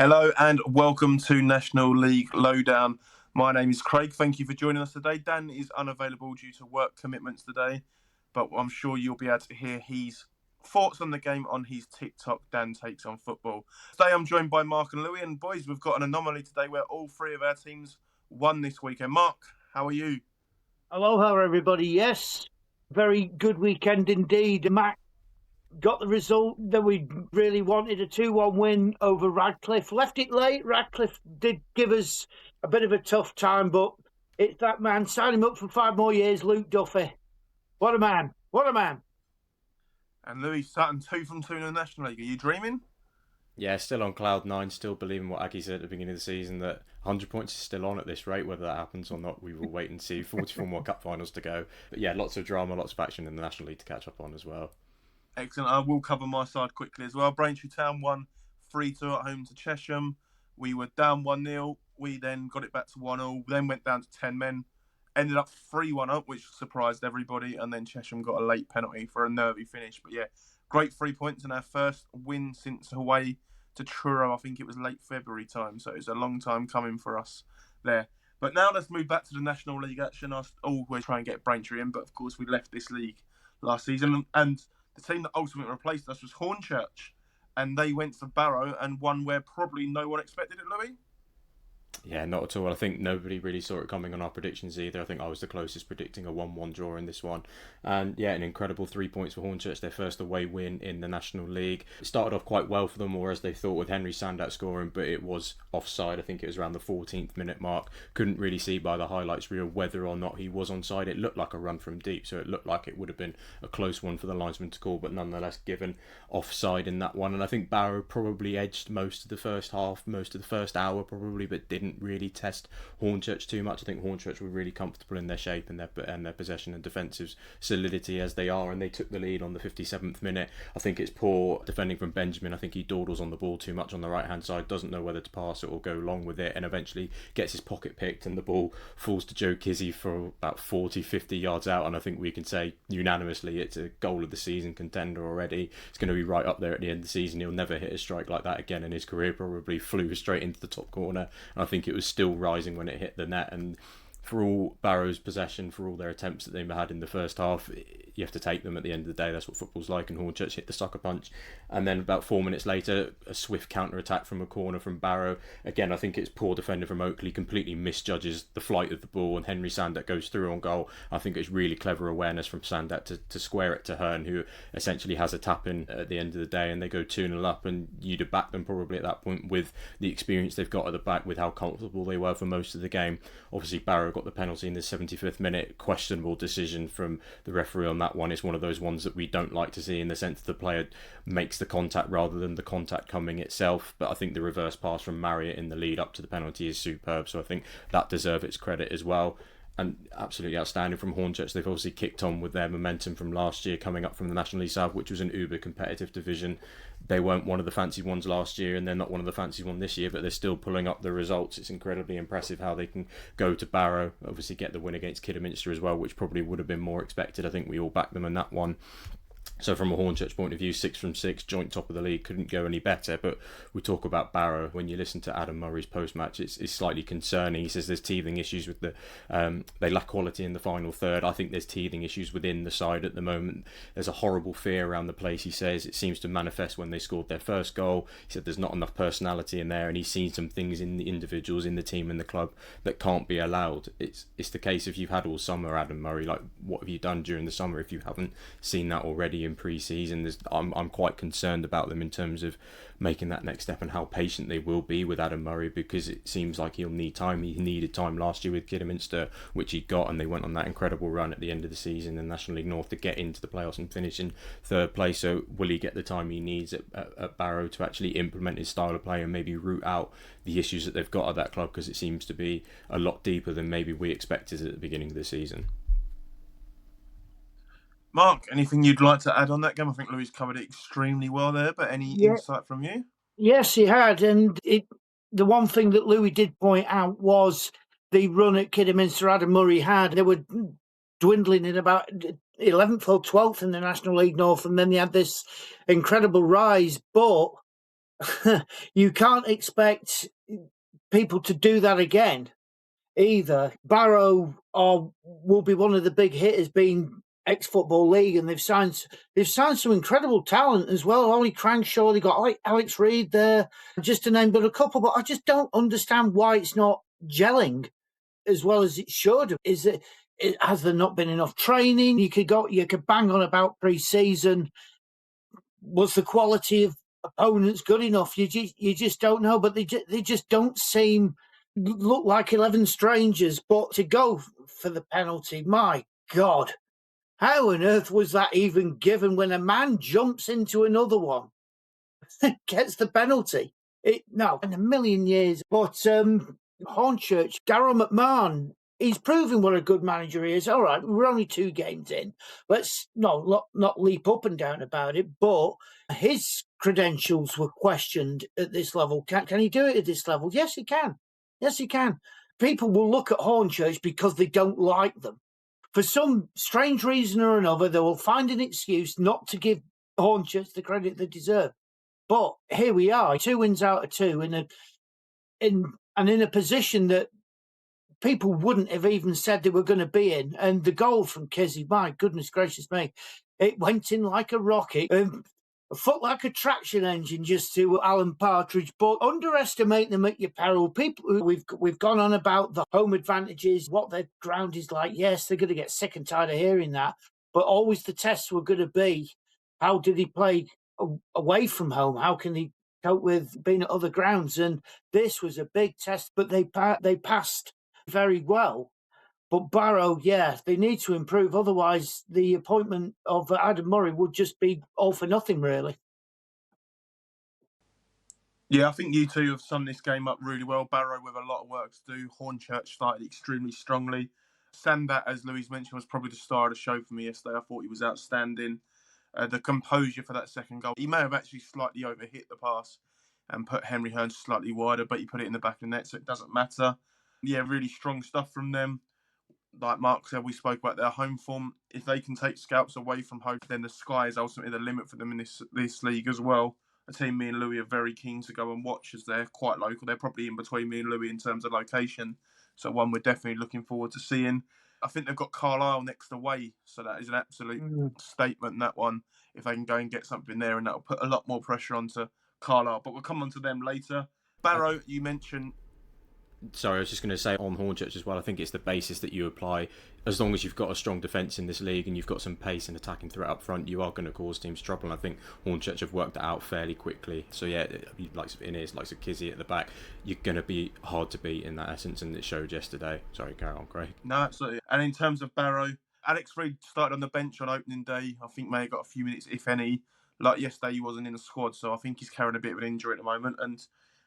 Hello and welcome to National League Lowdown. My name is Craig. Thank you for joining us today. Dan is unavailable due to work commitments today, but I'm sure you'll be able to hear his thoughts on the game on his TikTok Dan Takes on Football. Today I'm joined by Mark and Louis, and boys, we've got an anomaly today where all three of our teams won this weekend. Mark, how are you? Aloha, everybody. Yes, very good weekend indeed. Mac got the result that we really wanted, a 2-1 win over Radcliffe. Left it late. Radcliffe did give us a bit of a tough time, but it's that man. Sign him up for 5 more years, Luke Duffy. What a man. What a man. And Louis, Sutton 2 from 2 in the National League. Are you dreaming? Yeah, still on cloud nine, still believing what Aggie said at the beginning of the season, that 100 points is still on at this rate. Whether that happens or not, we will wait and see. 44 more cup finals to go. But yeah, lots of drama, lots of action in the National League to catch up on as well. Excellent. I will cover my side quickly as well. Braintree Town won 3-2 at home to Chesham. We were down 1-0. We then got it back to 1-0. Then went down to 10 men. Ended up 3-1 up, which surprised everybody. And then Chesham got a late penalty for a nervy finish. But yeah, great 3 points and our first win since away to Truro. I think it was late February time. So it's a long time coming for us there. But now let's move back to the National League action. I always try and get Braintree in, but of course we left this league last season. And the team that ultimately replaced us was Hornchurch, and they went to Barrow and won where probably no one expected it, Louis. Yeah, not at all. I think nobody really saw it coming on our predictions either. I think I was the closest, predicting a 1-1 draw in this one. And yeah, an incredible 3 points for Hornchurch, their first away win in the National League. It started off quite well for them, or as they thought, with Henry Sandat scoring, but it was offside. I think it was around the 14th minute mark. Couldn't really see by the highlights reel whether or not he was onside. It looked like a run from deep, so it looked like it would have been a close one for the linesman to call, but nonetheless given offside in that one. And I think Barrow probably edged most of the first half, most of the first hour probably, but didn't really test Hornchurch too much. I think Hornchurch were really comfortable in their shape and their possession and defensive solidity as they are, and they took the lead on the 57th minute. I think it's poor defending from Benjamin. I think he dawdles on the ball too much on the right hand side, doesn't know whether to pass it or go long with it, and eventually gets his pocket picked and the ball falls to Joe Kizzy for about 40-50 yards out. And I think we can say unanimously it's a goal of the season contender already. It's going to be right up there at the end of the season. He'll never hit a strike like that again in his career. Probably flew straight into the top corner, and I think it was still rising when it hit the net. And for all Barrow's possession, for all their attempts that they had in the first half, you have to take them at the end of the day. That's what football's like, and Hornchurch hit the sucker punch. And then about 4 minutes later, a swift counter-attack from a corner from Barrow. Again, I think it's poor defender from Oakley, completely misjudges the flight of the ball, and Henry Sandat goes through on goal. I think it's really clever awareness from Sandat to square it to Hearn, who essentially has a tap-in at the end of the day, and they go 2-0 up, and you'd have backed them probably at that point with the experience they've got at the back, with how comfortable they were for most of the game. Obviously, Barrow got the penalty in the 75th minute. Questionable decision from the referee on that one. It's one of those ones that we don't like to see, in the sense that the player makes the contact rather than the contact coming itself. But I think the reverse pass from Marriott in the lead up to the penalty is superb, so I think that deserves its credit as well. And absolutely outstanding from Hornchurch. They've obviously kicked on with their momentum from last year, coming up from the National League South, which was an uber competitive division. They weren't one of the fancy ones last year, and they're not one of the fancy ones this year, but they're still pulling up the results. It's incredibly impressive how they can go to Barrow, obviously get the win against Kidderminster as well, which probably would have been more expected. I think we all backed them in that one. So from a Hornchurch point of view, 6 from 6, joint top of the league, couldn't go any better. But we talk about Barrow. When you listen to Adam Murray's post-match, it's slightly concerning. He says there's teething issues with they lack quality in the final third. I think there's teething issues within the side at the moment. There's a horrible fear around the place, he says. It seems to manifest when they scored their first goal. He said there's not enough personality in there, and he's seen some things in the individuals, in the team, in the club, that can't be allowed. It's the case of, you've had all summer, Adam Murray, like, what have you done during the summer if you haven't seen that already in pre-season? I'm quite concerned about them in terms of making that next step and how patient they will be with Adam Murray, because it seems like he'll need time. He needed time last year with Kidderminster, which he got, and they went on that incredible run at the end of the season in National League North to get into the playoffs and finish in third place. So will he get the time he needs at Barrow to actually implement his style of play and maybe root out the issues that they've got at that club, because it seems to be a lot deeper than maybe we expected at the beginning of the season. Mark, anything you'd like to add on that game? I think Louis covered it extremely well there, but any insight from you? Yes, he had. And the one thing that Louis did point out was the run at Kidderminster Adam Murray had. They were dwindling in about 11th or 12th in the National League North, and then they had this incredible rise. But you can't expect people to do that again either. Barrow will be one of the big hitters, being ex-Football League, and they've signed some incredible talent as well. Ollie Crankshaw, they got Alex Reid there, just to name but a couple. But I just don't understand why it's not gelling as well as it should. Has there not been enough training? You could bang on about pre-season. Was the quality of opponents good enough? You just don't know. But they just don't look like 11 strangers. But to go for the penalty, my God, how on earth was that even given when a man jumps into another one, gets the penalty? No, in a million years. But Hornchurch, Darryl McMahon, he's proving what a good manager he is. All right, we're only 2 games in. Let's not leap up and down about it. But his credentials were questioned at this level. Can he do it at this level? Yes, he can. Yes, he can. People will look at Hornchurch because they don't like them. For some strange reason or another, they will find an excuse not to give Hornchurch the credit they deserve. But here we are, 2 wins out of 2 in a position that people wouldn't have even said they were going to be in. And the goal from Kizzy, my goodness gracious me, it went in like a rocket. A foot like a traction engine, just to Alan Partridge. But underestimate them at your peril. People, we've gone on about the home advantages, what their ground is like. Yes, they're going to get sick and tired of hearing that. But always the tests were going to be, how did he play away from home? How can he cope with being at other grounds? And this was a big test, but they passed very well. But Barrow, yeah, they need to improve. Otherwise, the appointment of Adam Murray would just be all for nothing, really. Yeah, I think you two have summed this game up really well. Barrow with a lot of work to do. Hornchurch started extremely strongly. Sandat, as Louise mentioned, was probably the star of the show for me yesterday. I thought he was outstanding. The composure for that second goal. He may have actually slightly overhit the pass and put Henry Hearns slightly wider, but he put it in the back of the net, so it doesn't matter. Yeah, really strong stuff from them. Like Mark said, we spoke about their home form. If they can take scalps away from home, then the sky is ultimately the limit for them in this league as well. A team me and Louis are very keen to go and watch, as they're quite local. They're probably in between me and Louis in terms of location. So one we're definitely looking forward to seeing. I think they've got Carlisle next away, so that is an absolute statement, that one, if they can go and get something there, and that'll put a lot more pressure onto Carlisle. But we'll come on to them later. Barrow, you mentioned... Sorry, I was just going to say on Hornchurch as well, I think it's the basis that you apply. As long as you've got a strong defence in this league and you've got some pace and attacking threat up front, you are going to cause teams trouble. And I think Hornchurch have worked that out fairly quickly. So yeah, like Innes, like Kizzy at the back, you're going to be hard to beat in that essence, and it showed yesterday. Sorry, carry on, Craig. No, absolutely. And in terms of Barrow, Alex Reid started on the bench on opening day. I think may have got a few minutes, if any. Like yesterday, he wasn't in the squad, so I think he's carrying a bit of an injury at the moment. And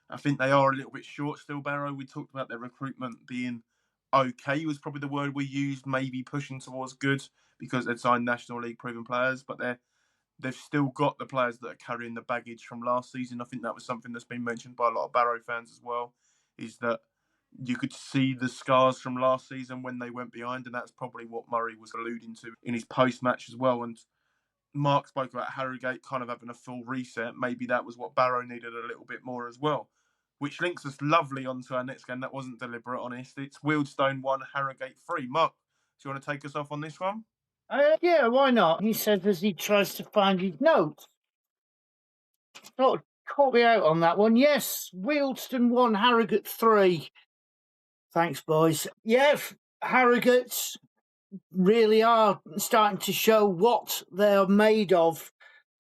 I think they are a little bit short still, Barrow. We talked about their recruitment being okay, was probably the word we used, maybe pushing towards good, because they'd signed National League proven players, but they've still got the players that are carrying the baggage from last season. I think that was something that's been mentioned by a lot of Barrow fans as well, is that you could see the scars from last season when they went behind, and that's probably what Murray was alluding to in his post-match as well. And Mark spoke about Harrogate kind of having a full reset. Maybe that was what Barrow needed a little bit more as well. Which links us lovely onto our next game. That wasn't deliberate, honest. It's Wealdstone 1, Harrogate 3. Mark, do you want to take us off on this one? Yeah, why not? He says as he tries to find his notes. Sort of caught me out on that one. Yes, Wealdstone 1, Harrogate 3. Thanks, boys. Yeah, Harrogate really are starting to show what they're made of.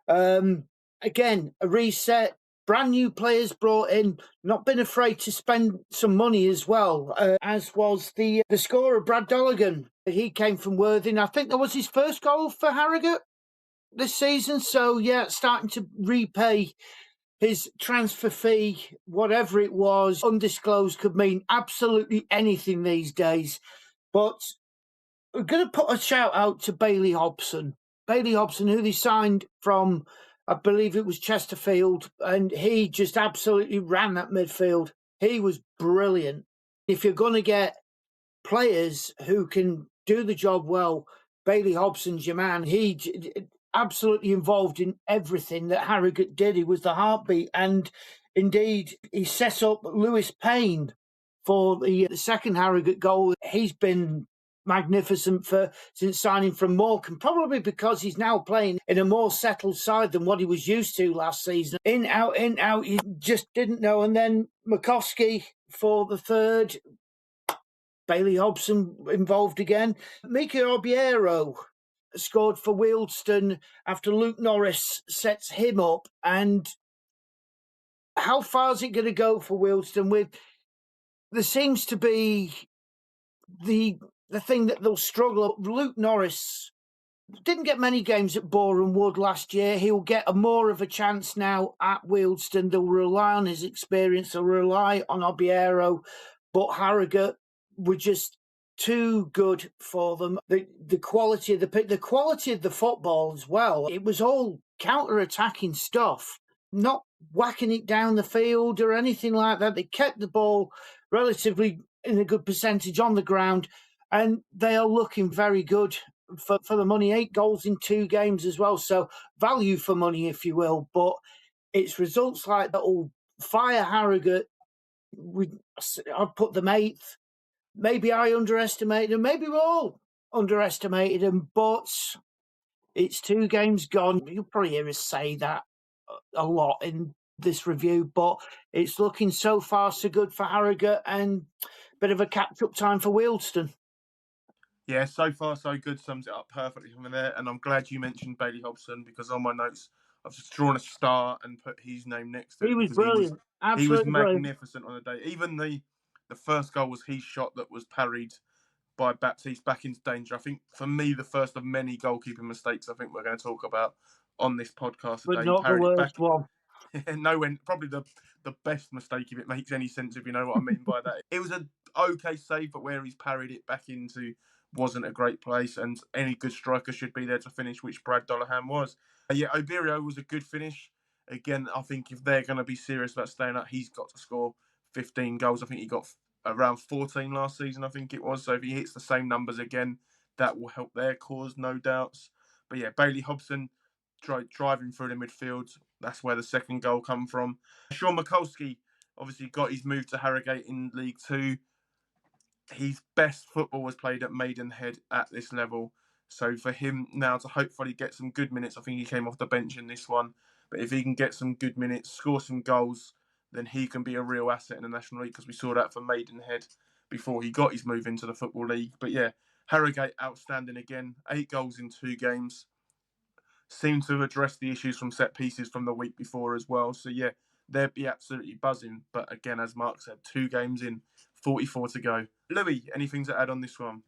Again, a reset. Brand new players brought in, not been afraid to spend some money as well, as was the scorer, Brad Dolligan. He came from Worthing. I think that was his first goal for Harrogate this season. So, yeah, starting to repay his transfer fee, whatever it was, undisclosed, could mean absolutely anything these days. But we're going to put a shout out to Bailey Hobson. Bailey Hobson, who they signed from, I believe it was Chesterfield, and he just absolutely ran that midfield. He was brilliant. If you're going to get players who can do the job well, Bailey Hobson's your man. absolutely involved in everything that Harrogate did. He was the heartbeat, and indeed, he set up Lewis Payne for the second Harrogate goal. He's been magnificent since signing from Morecambe, probably because he's now playing in a more settled side than what he was used to last season. In, out, you just didn't know. And then Makovsky for the third. Bailey Hobson involved again. Mika Obiero scored for Wealdstone after Luke Norris sets him up. And how far is it going to go for Wealdstone? There seems to be the thing that they'll struggle. Luke Norris didn't get many games at Boreham Wood last year. He'll get more of a chance now at Wealdstone. They'll rely on his experience. They'll rely on Obiero. But Harrogate were just too good for them. The quality of the quality of the football as well. It was all counter-attacking stuff, not whacking it down the field or anything like that. They kept the ball relatively in a good percentage on the ground, and they are looking very good for the money. 8 goals in 2 games as well, so value for money, if you will. But it's results like that will fire Harrogate. I'd put them 8th. Maybe I underestimated them. Maybe we all underestimated them. But it's 2 games gone. You'll probably hear us say that a lot in this review, but it's looking so far so good for Harrogate, and a bit of a catch-up time for Wealdstone. Yeah, so far so good sums it up perfectly from there, and I'm glad you mentioned Bailey Hobson, because on my notes I've just drawn a star and put his name next to it. He was brilliant. He was Absolutely magnificent on the day. Even the first goal was his shot that was parried by Baptiste back into danger. I think, for me, the first of many goalkeeping mistakes I think we're going to talk about on this podcast today. but not the worst one. Probably the best mistake, if it makes any sense, if you know what I mean by that. It was an okay save, but where he's parried it back into wasn't a great place, and any good striker should be there to finish, which Brad Dollahan was. Yeah, Obiero was a good finish. Again, I think if they're going to be serious about staying up, he's got to score 15 goals. I think he got around 14 last season, I think it was. So if he hits the same numbers again, that will help their cause, no doubts. But yeah, Bailey Hobson driving through the midfield. That's where the second goal come from. Sean Mikulski obviously got his move to Harrogate in League 2. His best football was played at Maidenhead at this level. So for him now to hopefully get some good minutes, I think he came off the bench in this one. But if he can get some good minutes, score some goals, then he can be a real asset in the National League, because we saw that for Maidenhead before he got his move into the Football League. But yeah, Harrogate outstanding again. 8 goals in 2 games. Seem to have addressed the issues from set pieces from the week before as well. So yeah, they'd be absolutely buzzing. But again, as Mark said, 2 games in, 44 to go. Louis, anything to add on this one?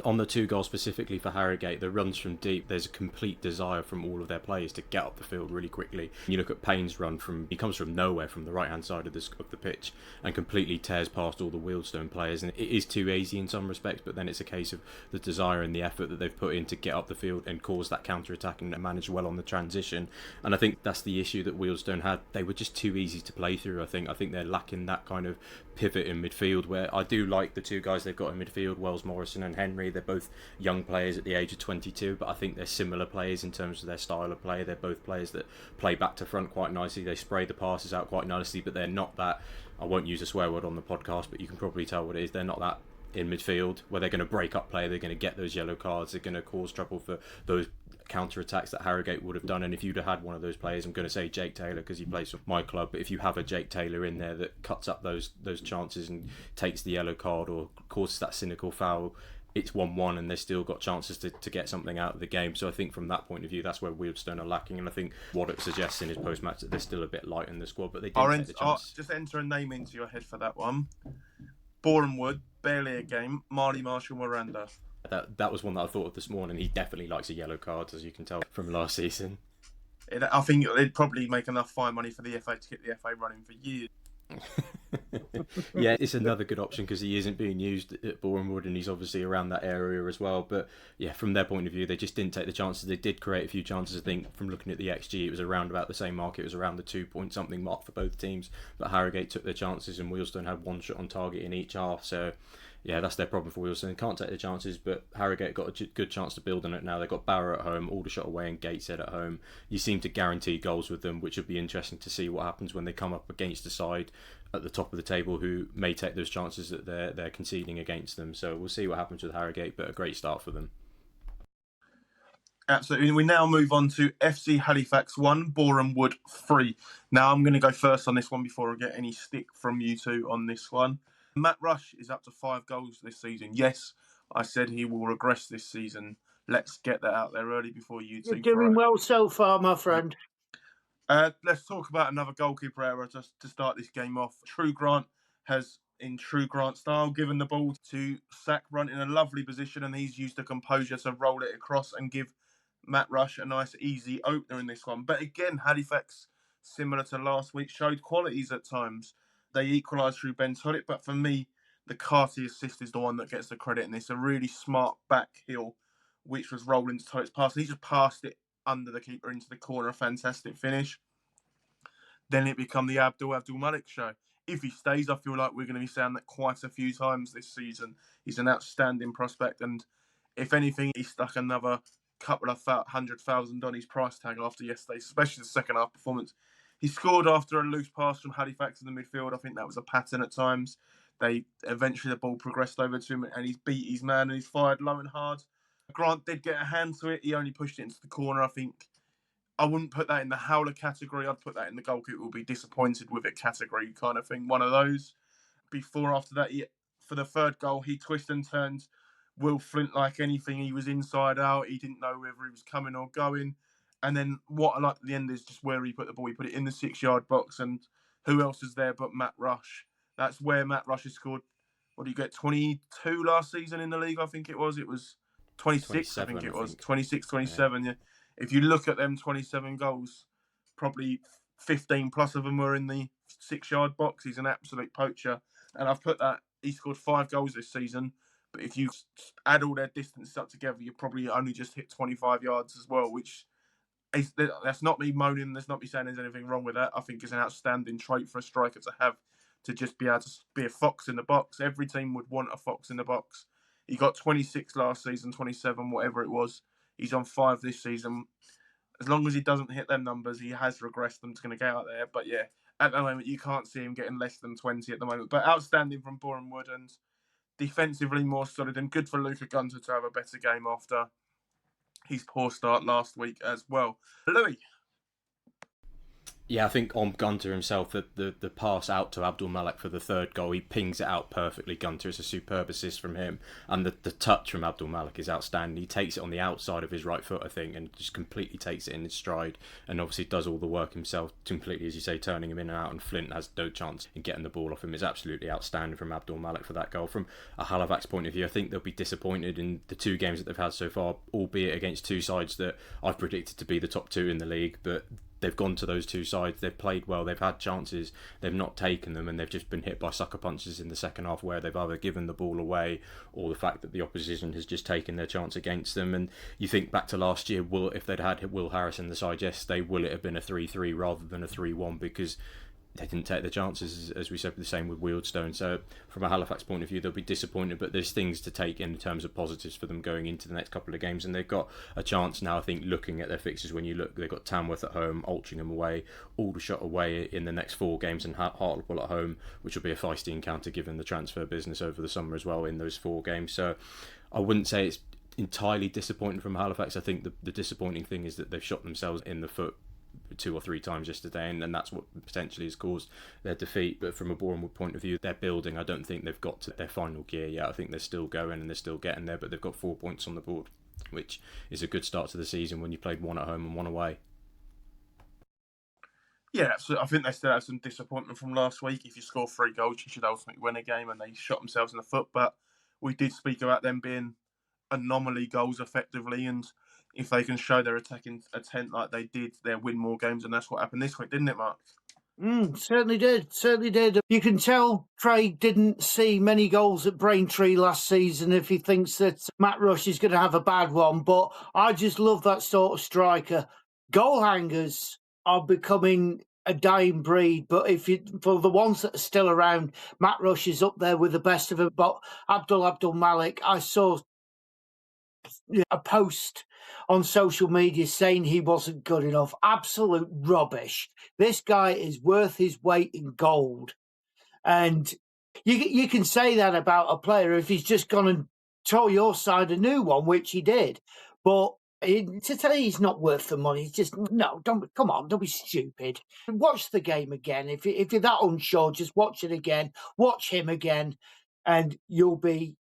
On the 2 goals specifically for Harrogate, the runs from deep, there's a complete desire from all of their players to get up the field really quickly. You look at Payne's run, he comes from nowhere from the right-hand side of the pitch and completely tears past all the Wealdstone players. And it is too easy in some respects, but then it's a case of the desire and the effort that they've put in to get up the field and cause that counter-attack and manage well on the transition. And I think that's the issue that Wealdstone had. They were just too easy to play through, I think. I think they're lacking that kind of pivot in midfield, where I do like the 2 guys they've got in midfield, Wells Morrison and Henry. They're both young players at the age of 22, but I think they're similar players in terms of their style of play. They're both players that play back to front quite nicely. They spray the passes out quite nicely, but they're not that, I won't use a swear word on the podcast, but you can probably tell what it is. They're not that in midfield where they're going to break up play, they're going to get those yellow cards, they're going to cause trouble for those counter-attacks that Harrogate would have done. And if you'd have had one of those players, I'm going to say Jake Taylor because he plays for my club, but if you have a Jake Taylor in there that cuts up those chances and takes the yellow card or causes that cynical foul, it's 1-1 and they've still got chances to get something out of the game. So I think from that point of view, that's where Wealdstone are lacking. And I think Waddock suggests in his post-match that they're still a bit light in the squad, but they didn't take the chance. Just enter a name into your head for that one. Boreham Wood, barely a game. Marley Marshall Miranda. That was one that I thought of this morning. He definitely likes a yellow card, as you can tell from last season. I think they'd probably make enough fine money for the FA to get the FA running for years. Yeah, it's another good option because he isn't being used at Boreham Wood and he's obviously around that area as well. But yeah, from their point of view, they just didn't take the chances. They did create a few chances. I think from looking at the XG, it was around about the same mark. It was around the 2-point-something mark for both teams. But Harrogate took their chances and Wealdstone had 1 shot on target in each half. So yeah, that's their problem for Wealdstone. They can't take their chances, but Harrogate got a good chance to build on it now. They've got Barrow at home, Aldershot away, and Gateshead at home. You seem to guarantee goals with them, which would be interesting to see what happens when they come up against a side at the top of the table who may take those chances that they're conceding against them. So we'll see what happens with Harrogate, but a great start for them. Absolutely. We now move on to FC Halifax 1, Boreham Wood 3. Now, I'm going to go first on this one before I get any stick from you two on this one. Matt Rush is up to 5 goals this season. Yes, I said he will regress this season. Let's get that out there early before you two. You're doing well so far, my friend. Let's talk about another goalkeeper error just to start this game off. True Grant has, in true Grant style, given the ball to Sack Runt in a lovely position, and he's used the composure to roll it across and give Matt Rush a nice, easy opener in this one. But again, Halifax, similar to last week, showed qualities at times. They equalised through Ben Tollett, but for me, the Carty assist is the one that gets the credit in this. A really smart back heel, which was rolling to Tollett's pass. And he just passed it under the keeper into the corner. A fantastic finish. Then it became the Abdul Malik show. If he stays, I feel like we're going to be saying that quite a few times this season. He's an outstanding prospect, and if anything, he stuck another couple of 100,000 on his price tag after yesterday, especially the second half performance. He scored after a loose pass from Halifax in the midfield. I think that was a pattern at times. Eventually the ball progressed over to him and he's beat his man and he's fired low and hard. Grant did get a hand to it. He only pushed it into the corner. I think I wouldn't put that in the howler category. I'd put that in the goalkeeper will be disappointed with it category kind of thing. One of those. After that, for the third goal, he twisted and turned Will Flint like anything. He was inside out. He didn't know whether he was coming or going. And then what I like at the end is just where he put the ball. He put it in the 6-yard box, and who else is there but Matt Rush? That's where Matt Rush has scored. What did he get? 22 last season in the league, I think it was. It was 26, I think it was. 26, 27, yeah. If you look at them 27 goals, probably 15 plus of them were in the 6-yard box. He's an absolute poacher. And I've put that, he scored 5 goals this season. But if you add all their distances up together, you probably only just hit 25 yards as well, which that's not me moaning. That's not me saying there's anything wrong with that. I think it's an outstanding trait for a striker to have, to just be able to be a fox in the box. Every team would want a fox in the box. He got 26 last season, 27, whatever it was. He's on 5 this season. As long as he doesn't hit them numbers, he has regressed. He's going to get out there. But yeah, at the moment, you can't see him getting less than 20 at the moment. But outstanding from Boreham Wood, and defensively more solid, and good for Luca Gunter to have a better game after his poor start last week as well. Louis. Yeah, I think on Gunter himself, the pass out to Abdul Malik for the third goal, he pings it out perfectly. Gunter, it's a superb assist from him. And the touch from Abdul Malik is outstanding. He takes it on the outside of his right foot, I think, and just completely takes it in his stride. And obviously does all the work himself completely, as you say, turning him in and out. And Flint has no chance in getting the ball off him. It's absolutely outstanding from Abdul Malik for that goal. From a Halifax point of view, I think they'll be disappointed in the 2 games that they've had so far, albeit against 2 sides that I've predicted to be the top 2 in the league. But they've gone to those 2 sides, they've played well, they've had chances, they've not taken them, and they've just been hit by sucker punches in the second half where they've either given the ball away or the fact that the opposition has just taken their chance against them. And you think back to last year, if they'd had Will Harris in the side yesterday, will it have been a 3-3 rather than a 3-1? Because they didn't take the chances, as we said, the same with Wealdstone. So from a Halifax point of view, they'll be disappointed, but there's things to take in terms of positives for them going into the next couple of games. And they've got a chance now, I think, looking at their fixtures. When you look, they've got Tamworth at home, Altrincham away, Aldershot away in the next 4 games, and Hartlepool at home, which will be a feisty encounter given the transfer business over the summer as well in those 4 games. So I wouldn't say it's entirely disappointing from Halifax. I think the disappointing thing is that they've shot themselves in the foot 2 or 3 times yesterday, and that's what potentially has caused their defeat. But from a Boreham Wood point of view, they're building. I don't think they've got to their final gear yet. I think they're still going and they're still getting there, but they've got 4 points on the board, which is a good start to the season when you played 1 at home and 1 away. Yeah, absolutely. I think they still have some disappointment from last week. If you score 3 goals, you should ultimately win a game, and they shot themselves in the foot. But we did speak about them being anomaly goals effectively, and if they can show their attacking intent like they did, they'll win more games, and that's what happened this week, didn't it, Mark? Certainly did. You can tell Craig didn't see many goals at Braintree last season if he thinks that Matt Rush is going to have a bad one, but I just love that sort of striker. Goal hangers are becoming a dying breed, but for the ones that are still around, Matt Rush is up there with the best of them. But Abdul Malik, I saw a post on social media saying he wasn't good enough. Absolute rubbish. This guy is worth his weight in gold. And you can say that about a player if he's just gone and tore your side a new one, which he did. But to say he's not worth the money, it's just, no, don't be stupid. Watch the game again. If you're that unsure, just watch it again. Watch him again, and you'll be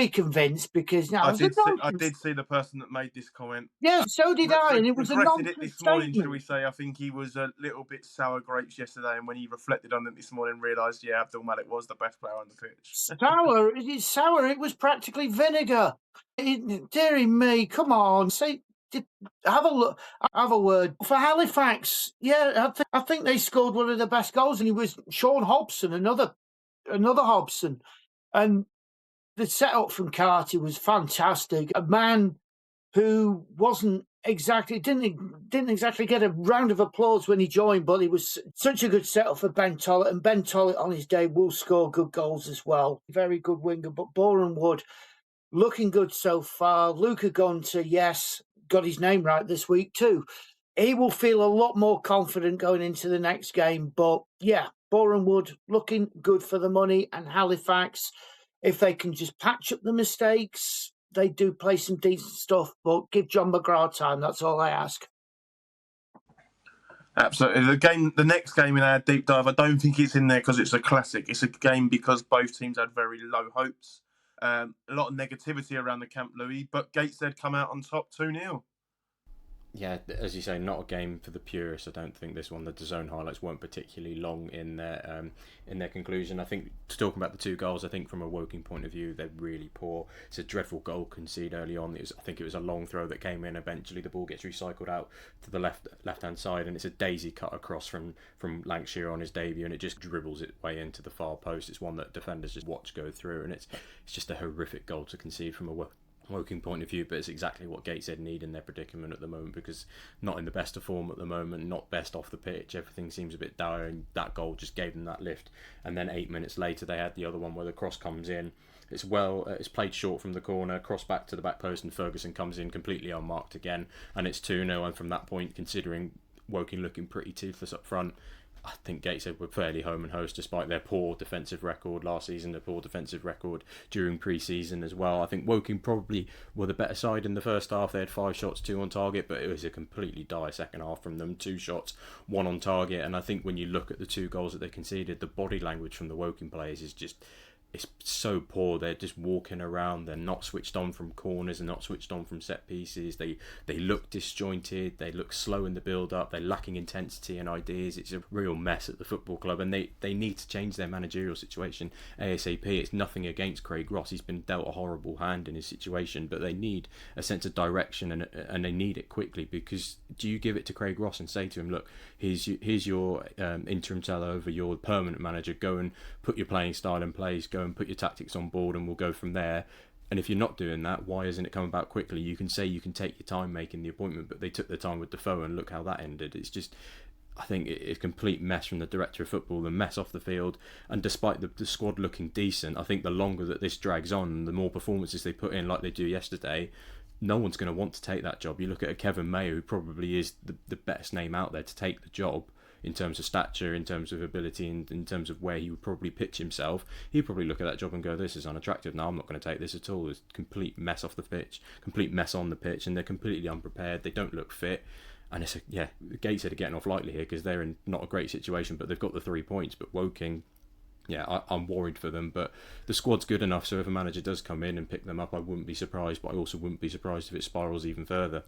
convinced, because now I did see the person that made this comment. Yeah, so did I, and it was a nonsense it this morning, statement. shall we say? I think he was a little bit sour grapes yesterday, and when he reflected on it this morning, realised, Abdul Malik was the best player on the pitch. Sour. It was practically vinegar. Dearie me, come on, have a look. Have a word for Halifax. Yeah, I think they scored one of the best goals, and he was Sean Hobson, another Hobson, and the setup from Carty was fantastic. A man who didn't exactly get a round of applause when he joined, but he was such a good setup for Ben Tollett, and Ben Tollett on his day will score good goals as well. Very good winger. But Boreham Wood looking good so far. Luca Gunter, yes, got his name right this week too. He will feel a lot more confident going into the next game. But yeah, Boreham Wood looking good for the money, and Halifax, if they can just patch up the mistakes, they do play some decent stuff. But give John McGrath time. That's all I ask. Absolutely. The next game in our deep dive, I don't think it's in there because it's a classic. It's a game because both teams had very low hopes. A lot of negativity around the camp, Louis, but Gateshead come out on top 2-0. Yeah, as you say, not a game for the purists. I don't think this one. The DAZN highlights weren't particularly long in their conclusion. I think, talking about the two goals, I think from a Woking point of view, they're really poor. It's a dreadful goal conceded early on. I think it was a long throw that came in. Eventually, the ball gets recycled out to the left-hand side, and it's a daisy cut across from Lancashire on his debut, and it just dribbles its way into the far post. It's one that defenders just watch go through, and it's just a horrific goal to concede from a Woking point of view, but it's exactly what Gateshead need in their predicament at the moment, because not in the best of form at the moment, not best off the pitch, everything seems a bit dire, and that goal just gave them that lift. And then 8 minutes later they had the other one where the cross comes in, it's played short from the corner, cross back to the back post, and Ferguson comes in completely unmarked again, and it's 2-0. And from that point, considering Woking looking pretty toothless up front, I think Gateshead were fairly home and host, despite their poor defensive record last season, their poor defensive record during pre-season as well. I think Woking probably were the better side in the first half. They had 5 shots, 2 on target, but it was a completely dire second half from them. 2 shots, 1 on target. And I think when you look at the 2 goals that they conceded, the body language from the Woking players is just... it's so poor. They're just walking around. They're not switched on from corners. They're not switched on from set pieces. They look disjointed. They look slow in the build-up. They're lacking intensity and ideas. It's a real mess at the football club, and they need to change their managerial situation ASAP. It's nothing against Craig Ross. He's been dealt a horrible hand in his situation, but they need a sense of direction, and they need it quickly, because do you give it to Craig Ross and say to him, look, here's your interim teller over your permanent manager, go and put your playing style in place, go and put your tactics on board, and we'll go from there? And if you're not doing that, why isn't it coming about quickly? You can say you can take your time making the appointment, but they took their time with Defoe, and look how that ended. It's just, I think it's a complete mess from the director of football, the mess off the field. And despite the squad looking decent, I think the longer that this drags on, the more performances they put in like they do yesterday, no one's going to want to take that job. You look at a Kevin Mayer, who probably is the best name out there to take the job in terms of stature, in terms of ability, and in terms of where he would probably pitch himself. He'd probably look at that job and go, this is unattractive. No, I'm not going to take this at all. It's a complete mess off the pitch, complete mess on the pitch, and they're completely unprepared. They don't look fit. And Gateshead are getting off lightly here because they're in not a great situation, but they've got the 3 points. But Woking, I'm worried for them, but the squad's good enough, so if a manager does come in and pick them up, I wouldn't be surprised, but I also wouldn't be surprised if it spirals even further.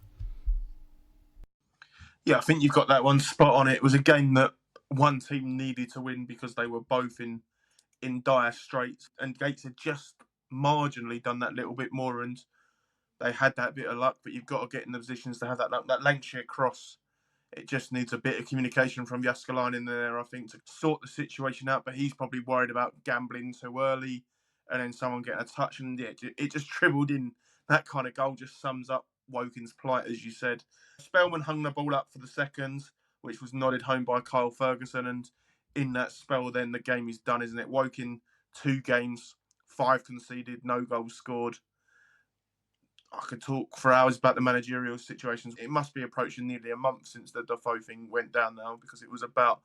Yeah, I think you've got that one spot on. It was a game that one team needed to win because they were both in dire straits, and Gates had just marginally done that little bit more, and they had that bit of luck, but you've got to get in the positions to have that luck. That Lancashire cross, it just needs a bit of communication from Yaskalainen in there, I think, to sort the situation out, but he's probably worried about gambling too early and then someone getting a touch, and it just dribbled in. That kind of goal just sums up Woking's plight, as you said. Spellman hung the ball up for the second. which was nodded home by Kyle Ferguson. And in that spell, then the game is done, isn't it? Woking 2 games, 5 conceded, no goals scored. I could talk for hours about the managerial situations. It must be approaching nearly a month since the Defoe thing went down now, because it was about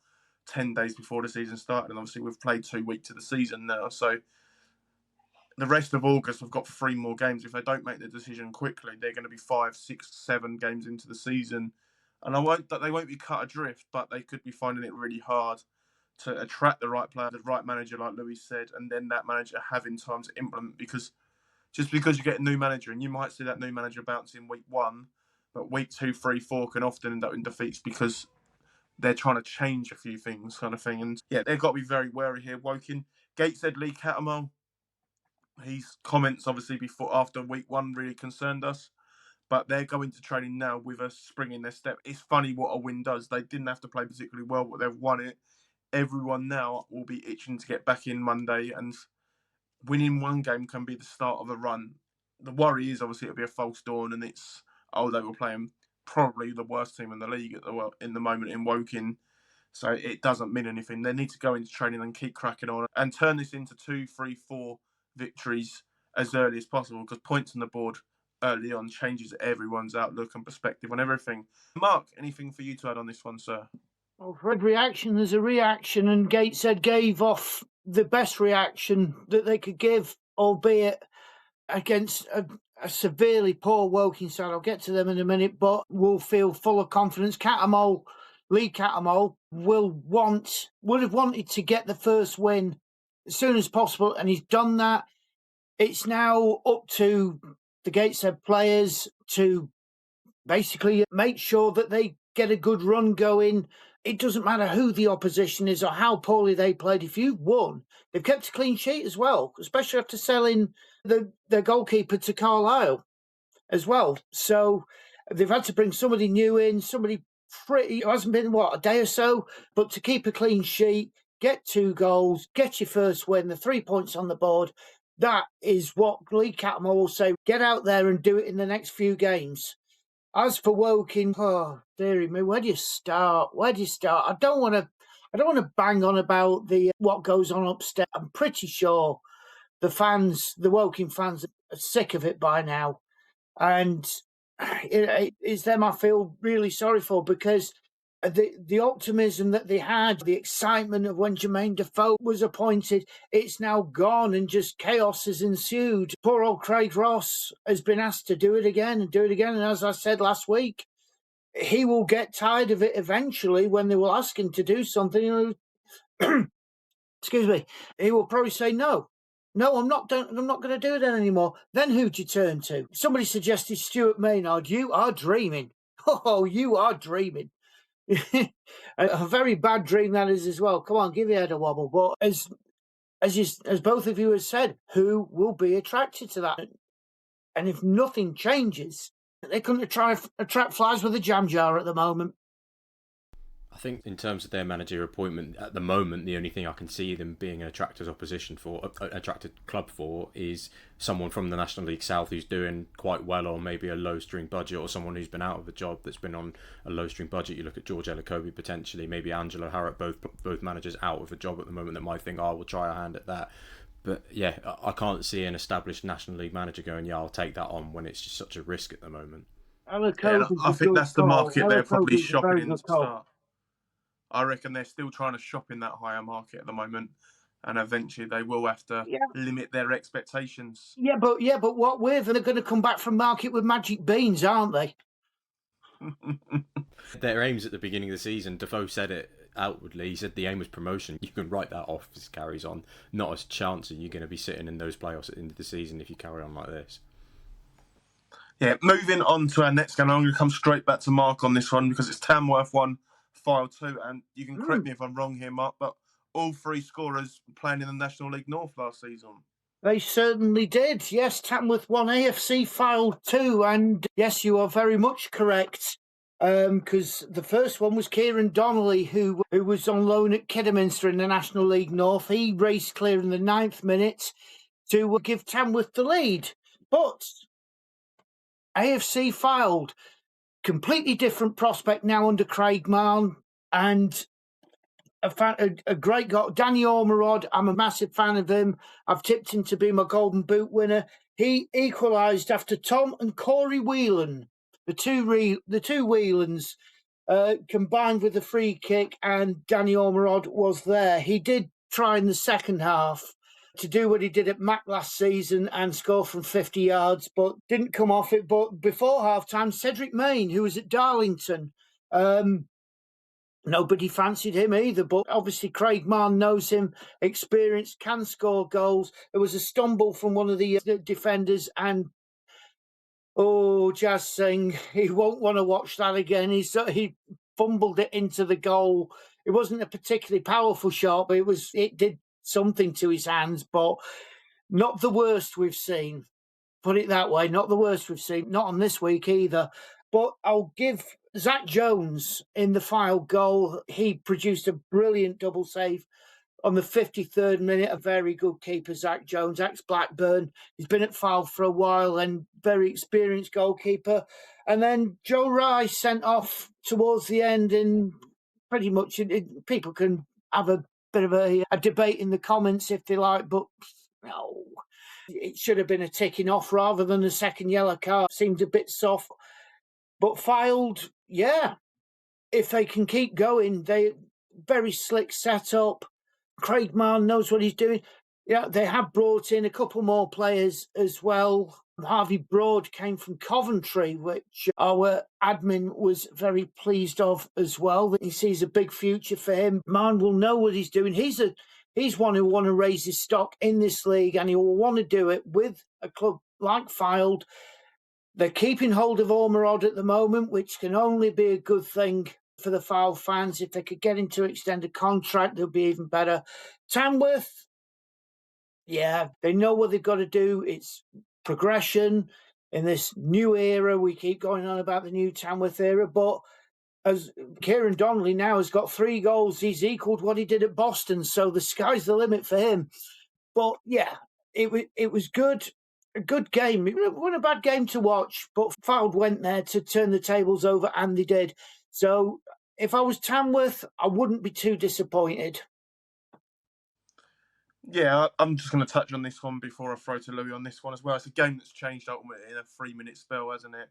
10 days before the season started. And obviously we've played 2 weeks of the season now. So the rest of August, we've got 3 more games. If they don't make the decision quickly, they're going to be 5, 6, 7 games into the season. And they won't be cut adrift, but they could be finding it really hard to attract the right player, the right manager, like Louis said, and then that manager having time to implement. Because just because you get a new manager, and you might see that new manager bounce in week 1, but week 2, 3, 4 can often end up in defeats because they're trying to change a few things, kind of thing. And yeah, they've got to be very wary here. Woking, Gateshead, Lee Catamol. His comments, obviously, after week 1 really concerned us. But they're going to training now with a spring in their step. It's funny what a win does. They didn't have to play particularly well, but they've won it. Everyone now will be itching to get back in Monday, and winning 1 game can be the start of a run. The worry is, obviously, it'll be a false dawn, and they were playing probably the worst team in the league in the moment in Woking. So it doesn't mean anything. They need to go into training and keep cracking on and turn this into 2, 3, 4 victories as early as possible, because points on the board early on changes everyone's outlook and perspective on everything. Mark, anything for you to add on this one, sir? Well, for every reaction, there's a reaction, and Gateshead gave off the best reaction that they could give, albeit against a severely poor Woking side. I'll get to them in a minute, but will feel full of confidence. Lee Catamol would have wanted to get the first win as soon as possible, and he's done that. It's now up to the Gateshead players to basically make sure that they get a good run going. It doesn't matter who the opposition is or how poorly they played. If you've won, they've kept a clean sheet as well, especially after selling the goalkeeper to Carlisle as well. So they've had to bring somebody new in, somebody pretty, it hasn't been, a day or so, but to keep a clean sheet, get 2 goals, get your first win, the 3 points on the board. That is what Lee Catamol will say. Get out there and do it in the next few games. As for Woking, oh dearie me, where do you start? I don't want to bang on about what goes on upstairs. I'm pretty sure the Woking fans are sick of it by now, and it's them I feel really sorry for, because the optimism that they had, the excitement of when Jermaine Defoe was appointed, it's now gone, and just chaos has ensued. Poor old Craig Ross has been asked to do it again, and as I said last week, he will get tired of it eventually when they will ask him to do something. Excuse me. He will probably say no. No, I'm not going to do that anymore. Then who'd you turn to? Somebody suggested Stuart Maynard. You are dreaming. Oh, you are dreaming. A very bad dream that is as well. Come on, give your head a wobble. But as both of you have said, who will be attracted to that? And if nothing changes, they couldn't try attract flies with a jam jar at the moment. I think in terms of their managerial appointment, at the moment, the only thing I can see them being an attracted club for is someone from the National League South who's doing quite well on maybe a low-string budget, or someone who's been out of a job that's been on a low-string budget. You look at George Elokobi potentially, maybe Angelo Harrop, both managers out of a job at the moment that might think, we'll try our hand at that. But yeah, I can't see an established National League manager going, I'll take that on, when it's just such a risk at the moment. I think that's the market they're probably shopping in to start. I reckon they're still trying to shop in that higher market at the moment, and eventually they will have to limit their expectations. Yeah, but what with? They're going to come back from market with magic beans, aren't they? Their aims at the beginning of the season, Defoe said it outwardly. He said the aim was promotion. You can write that off as it carries on. Not a chance that you're going to be sitting in those playoffs at the end of the season if you carry on like this. Yeah, moving on to our next game. I'm going to come straight back to Mark on this one, because it's Tamworth 1, Fylde 2, and you can correct me if I'm wrong here, Mark, but all 3 scorers playing in the National League North last season. They certainly did. Yes, Tamworth 1, AFC Fylde 2, and yes, you are very much correct, because the first one was Kieran Donnelly, who was on loan at Kidderminster in the National League North. He raced clear in the 9th minute to give Tamworth the lead. But AFC Fylde, completely different prospect now under Craig Mahon. And a great goal. Danny Ormerod, I'm a massive fan of him. I've tipped him to be my Golden Boot winner. He equalised after Tom and Corey Whelan, the two Whelans, combined with the free kick, and Danny Ormerod was there. He did try in the second half to do what he did at Mac last season and score from 50 yards, but didn't come off it. But before half-time, Cedric Main, who was at Darlington, nobody fancied him either, but obviously Craig Marn knows him, experienced, can score goals. There was a stumble from one of the defenders, and Jazz Singh, he won't want to watch that again. He fumbled it into the goal. It wasn't a particularly powerful shot, but it did something to his hands, but not the worst we've seen. Put it that way, not the worst we've seen. Not on this week either. But I'll give Zach Jones in the Fylde goal. He produced a brilliant double save on the 53rd minute. A very good keeper, Zach Jones, ex-Blackburn. He's been at Fylde for a while and very experienced goalkeeper. And then Joe Rice sent off towards the end, and pretty much people can have a bit of a debate in the comments if they like, but no. It should have been a ticking off rather than a second yellow card. Seemed a bit soft. But Fylde, yeah, if they can keep going, they very slick setup. Craig Marn knows what he's doing. Yeah, they have brought in a couple more players as well. Harvey Broad came from Coventry, which our admin was very pleased of as well. He sees a big future for him. Marn will know what he's doing. He's one who want to raise his stock in this league, and he will want to do it with a club like Fylde. They're keeping hold of Ormerod at the moment, which can only be a good thing for the Fylde fans. If they could get him to extend a contract, they'll be even better. Tamworth, yeah, they know what they've got to do. It's progression in this new era. We keep going on about the new Tamworth era, but as Kieran Donnelly now has got 3 goals, he's equalled what he did at Boston, so the sky's the limit for him. But yeah, it was good. A good game. It wasn't a bad game to watch, but Fylde went there to turn the tables over, and they did. So if I was Tamworth, I wouldn't be too disappointed. Yeah, I'm just going to touch on this one before I throw to Louis on this one as well. It's a game that's changed ultimately in a 3-minute spell, hasn't it?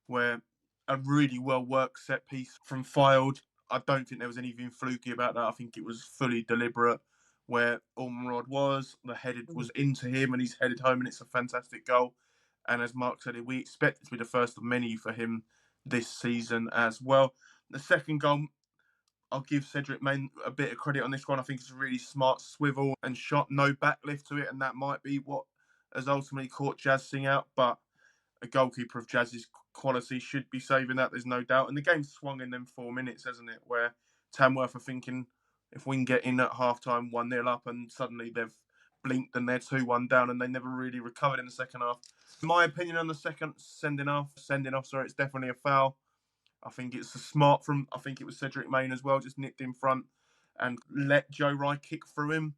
Where a really well-worked set piece from Fylde. I don't think there was anything fluky about that. I think it was fully deliberate. Where Ormerod the headed was into him, and he's headed home, and it's a fantastic goal. And as Mark said, we expect it to be the first of many for him this season as well. The second goal, I'll give Cedric Main a bit of credit on this one. I think it's a really smart swivel and shot, no backlift to it, and that might be what has ultimately caught Jazz Singh out. But a goalkeeper of Jazz's quality should be saving that, there's no doubt. And the game swung in them 4 minutes, hasn't it? Where Tamworth are thinking, if we can get in at half-time 1-0 up, and suddenly they've blinked and they're 2-1 down, and they never really recovered in the second half. My opinion on the second sending off, it's definitely a foul. I think it's a smart I think it was Cedric Main as well, just nipped in front and let Joe Wright kick through him.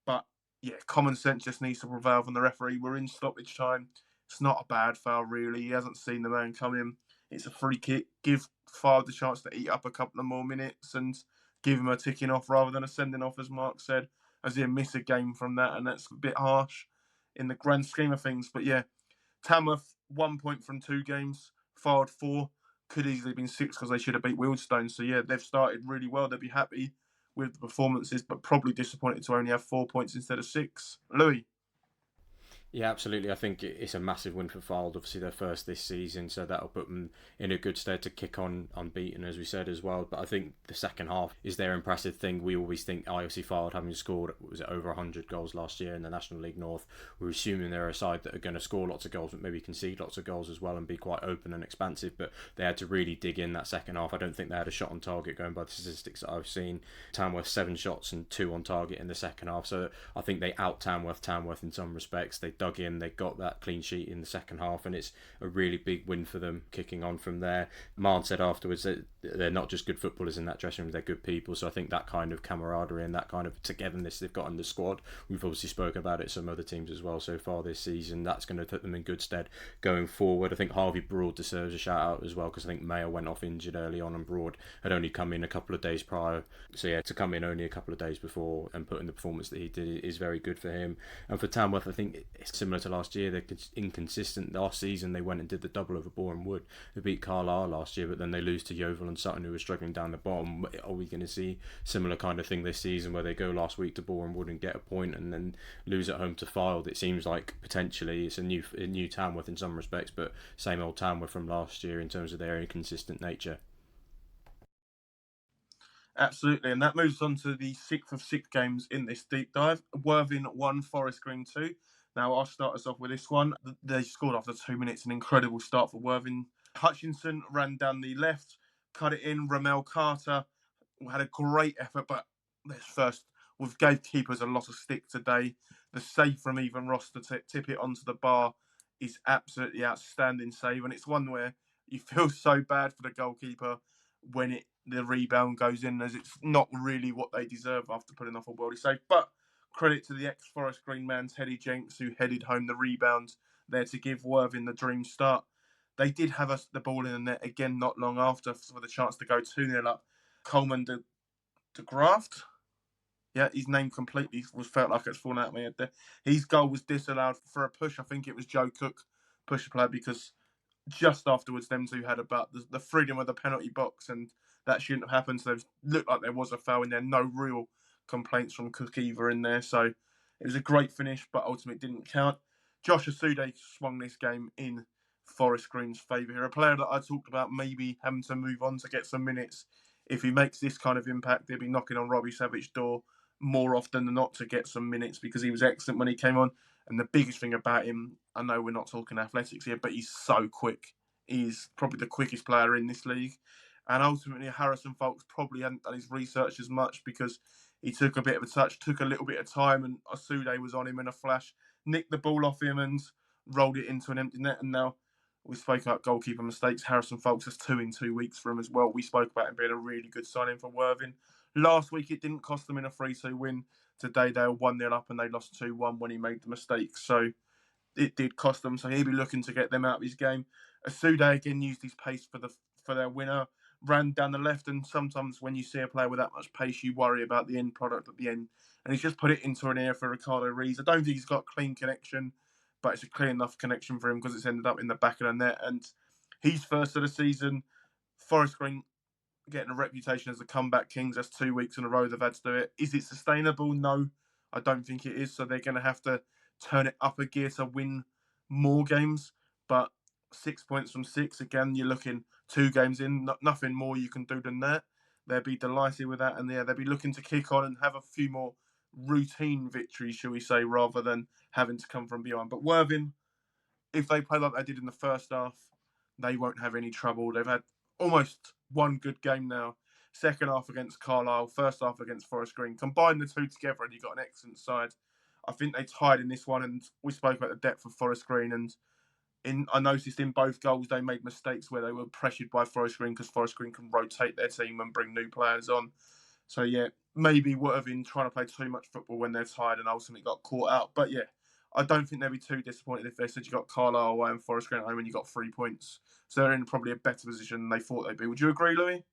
But yeah, common sense just needs to prevail from the referee. We're in stoppage time. It's not a bad foul, really. He hasn't seen the man come in. It's a free kick. Give Fylde the chance to eat up a couple of more minutes and give him a ticking off rather than a sending off, as Mark said, as he'll miss a game from that, and that's a bit harsh in the grand scheme of things. But yeah, Tamworth, 1 point from 2 games, Fylde 4, could easily have been 6 because they should have beat Wealdstone. So yeah, they've started really well. They'll be happy with the performances, but probably disappointed to only have 4 points instead of 6. Louis? Yeah, absolutely. I think it's a massive win for Fylde. Obviously, their first this season, so that'll put them in a good stead to kick on unbeaten, as we said as well. But I think the second half is their impressive thing. We always think IFC Fylde, having scored over 100 goals last year in the National League North, we're assuming they're a side that are going to score lots of goals, but maybe concede lots of goals as well and be quite open and expansive. But they had to really dig in that second half. I don't think they had a shot on target going by the statistics that I've seen. Tamworth 7 shots and 2 on target in the second half. So I think they out Tamworth in some respects. They dug in, they got that clean sheet in the second half, and it's a really big win for them kicking on from there. Marn said afterwards that they're not just good footballers in that dressing room, they're good people. So I think that kind of camaraderie and that kind of togetherness they've got in the squad, we've obviously spoken about it some other teams as well so far this season, that's going to put them in good stead going forward. I think Harvey Broad deserves a shout out as well, because I think Mayer went off injured early on and Broad had only come in a couple of days prior. So yeah, to come in only a couple of days before and put in the performance that he did is very good for him. And for Tamworth, I think it's similar to last year. They're inconsistent. Last season they went and did the double over Boreham Wood. They beat Carlisle last year, but then they lose to Yeovil and Sutton, who were struggling down the bottom. Are we going to see similar kind of thing this season, where they go last week to Boreham Wood and get a point and then lose at home to Fylde? It seems like potentially it's a new Tamworth in some respects, but same old Tamworth from last year in terms of their inconsistent nature. Absolutely, and that moves on to the 6th of 6 games in this deep dive. Worthing 1, Forest Green 2. Now, I'll start us off with this one. They scored after 2 minutes, an incredible start for Worthing. Hutchinson ran down the left, cut it in. Ramel Carter had a great effort, but this first, we've gave keepers a lot of stick today. The save from Even Ross to tip it onto the bar is absolutely outstanding save, and it's one where you feel so bad for the goalkeeper when the rebound goes in, as it's not really what they deserve after putting off a worldly save. But credit to the ex-Forest Green man, Teddy Jenks, who headed home the rebound there to give Worthing the dream start. They did have the ball in the net again not long after for the chance to go 2-0 up. Coleman de Graft. Yeah, his name completely felt like it's fallen out of my head there. His goal was disallowed for a push. I think it was Joe Cook, pusher player, because just afterwards, them two had about the freedom of the penalty box, and that shouldn't have happened. So it looked like there was a foul in there. No real complaints from Cook either in there. So it was a great finish, but ultimately didn't count. Josh Asude swung this game in Forest Green's favour here. A player that I talked about maybe having to move on to get some minutes. If he makes this kind of impact, he'll be knocking on Robbie Savage's door more often than not to get some minutes, because he was excellent when he came on. And the biggest thing about him, I know we're not talking athletics here, but he's so quick. He's probably the quickest player in this league. And ultimately, Harrison Folks probably hadn't done his research as much, because he took a bit of a touch, took a little bit of time, and Asude was on him in a flash, nicked the ball off him and rolled it into an empty net. And now we spoke about goalkeeper mistakes. Harrison Folks has 2 in 2 weeks for him as well. We spoke about him being a really good signing for Worthing. Last week, it didn't cost them in a 3-2 win. Today, they were 1-0 up and they lost 2-1 when he made the mistake. So it did cost them. So he'll be looking to get them out of his game. Asude again used his pace for their winner. Ran down the left, and sometimes when you see a player with that much pace, you worry about the end product at the end. And he's just put it into an air for Ricardo Rees. I don't think he's got a clean connection, but it's a clean enough connection for him because it's ended up in the back of the net. And he's first of the season. Forest Green getting a reputation as the comeback kings. That's 2 weeks in a row they've had to do it. Is it sustainable? No, I don't think it is. So they're going to have to turn it up a gear to win more games. But 6 points from 6, again, you're looking 2 games in, nothing more you can do than that. They'll be delighted with that, and they'll be looking to kick on and have a few more routine victories, shall we say, rather than having to come from behind. But Worthing, if they play like they did in the first half, they won't have any trouble. They've had almost one good game now. Second half against Carlisle, first half against Forest Green. Combine the two together and you've got an excellent side. I think they tied in this one, and we spoke about the depth of Forest Green, and I noticed in both goals they made mistakes where they were pressured by Forest Green, because Forest Green can rotate their team and bring new players on. So yeah, maybe Worthing trying to play too much football when they're tired and ultimately got caught out. But yeah, I don't think they'd be too disappointed if they said you got Carlisle away and Forest Green at home and you got 3 points. So they're in probably a better position than they thought they'd be. Would you agree, Louis?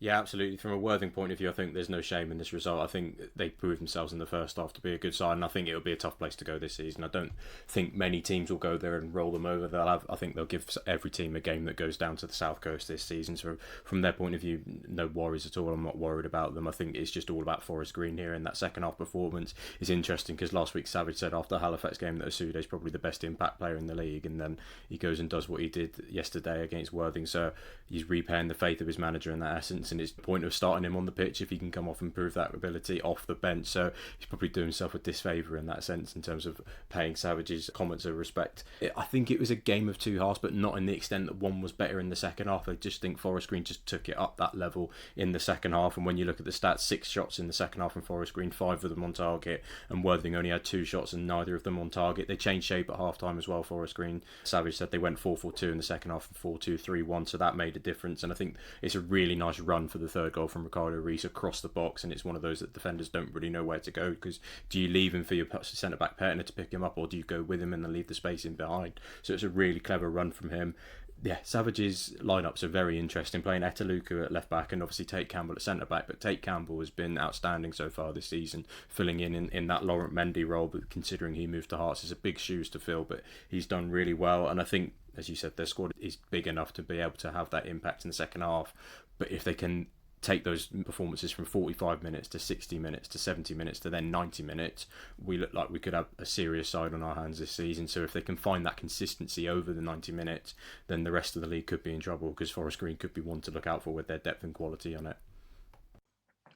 Yeah, absolutely. From a Worthing point of view, I think there's no shame in this result. I think they proved themselves in the first half to be a good side, and I think it'll be a tough place to go this season. I don't think many teams will go there and roll them over. I think they'll give every team a game that goes down to the South Coast this season. So from their point of view, no worries at all. I'm not worried about them. I think it's just all about Forest Green here, and that second half performance is interesting, because last week Savage said after the Halifax game that Asude is probably the best impact player in the league, and then he goes and does what he did yesterday against Worthing. So he's repaying the faith of his manager and essence, and it's the point of starting him on the pitch if he can come off and prove that ability off the bench. So he's probably doing himself a disfavour in that sense in terms of paying Savage's comments of respect. I think it was a game of two halves, but not in the extent that one was better in the second half. I just think Forest Green just took it up that level in the second half, and when you look at the stats, 6 shots in the second half from Forest Green, 5 of them on target, and Worthing only had 2 shots and neither of them on target. They changed shape at half time as well, Forest Green. Savage said they went 4-4-2 in the second half and 4-2-3-1, so that made a difference, and I think it's a really nice run for the third goal from Ricardo Reis across the box, and it's one of those that defenders don't really know where to go, because do you leave him for your centre-back partner to pick him up, or do you go with him and then leave the space in behind? So it's a really clever run from him. Yeah, Savage's lineups are very interesting, playing Etaluku at left back and obviously Tate Campbell at centre back, but Tate Campbell has been outstanding so far this season, filling in that Laurent Mendy role, but considering he moved to Hearts, it's a big shoes to fill, but he's done really well, and I think, as you said, their squad is big enough to be able to have that impact in the second half, but if they can take those performances from 45 minutes to 60 minutes to 70 minutes to then 90 minutes, we look like we could have a serious side on our hands this season. So if they can find that consistency over the 90 minutes, then the rest of the league could be in trouble, because Forest Green could be one to look out for with their depth and quality on it.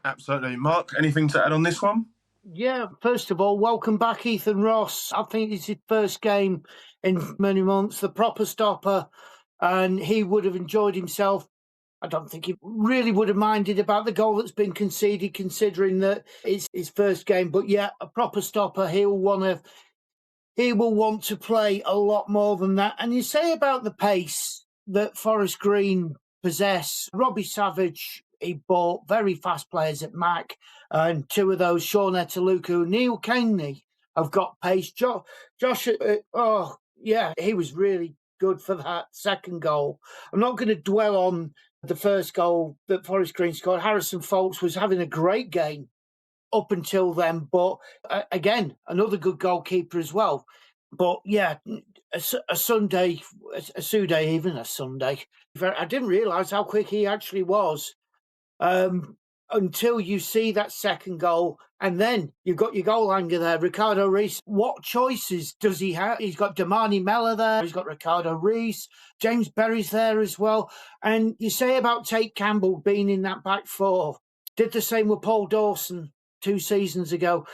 Absolutely. Mark, anything to add on this one? Yeah, first of all, welcome back, Ethan Ross. I think it's his first game in many months, the proper stopper, and he would have enjoyed himself. I don't think he really would have minded about the goal that's been conceded, considering that it's his first game. But yeah, a proper stopper. He will want to play a lot more than that. And you say about the pace that Forest Green possess. Robbie Savage, he bought very fast players at Mac, and 2 of those, Sean Etaluku, Neil Caney, have got pace. Josh, he was really good for that second goal. I'm not going to dwell on the first goal that Forest Green scored. Harrison Folks was having a great game up until then, but again, another good goalkeeper as well. But yeah, a Sunday. I didn't realise how quick he actually was until you see that second goal, and then you've got your goal hanger there, Ricardo Reis. What choices does he have? He's got Damani Mella there, he's got Ricardo Reis, James Berry's there as well. And you say about Tate Campbell being in that back 4. Did the same with Paul Dawson 2 seasons ago.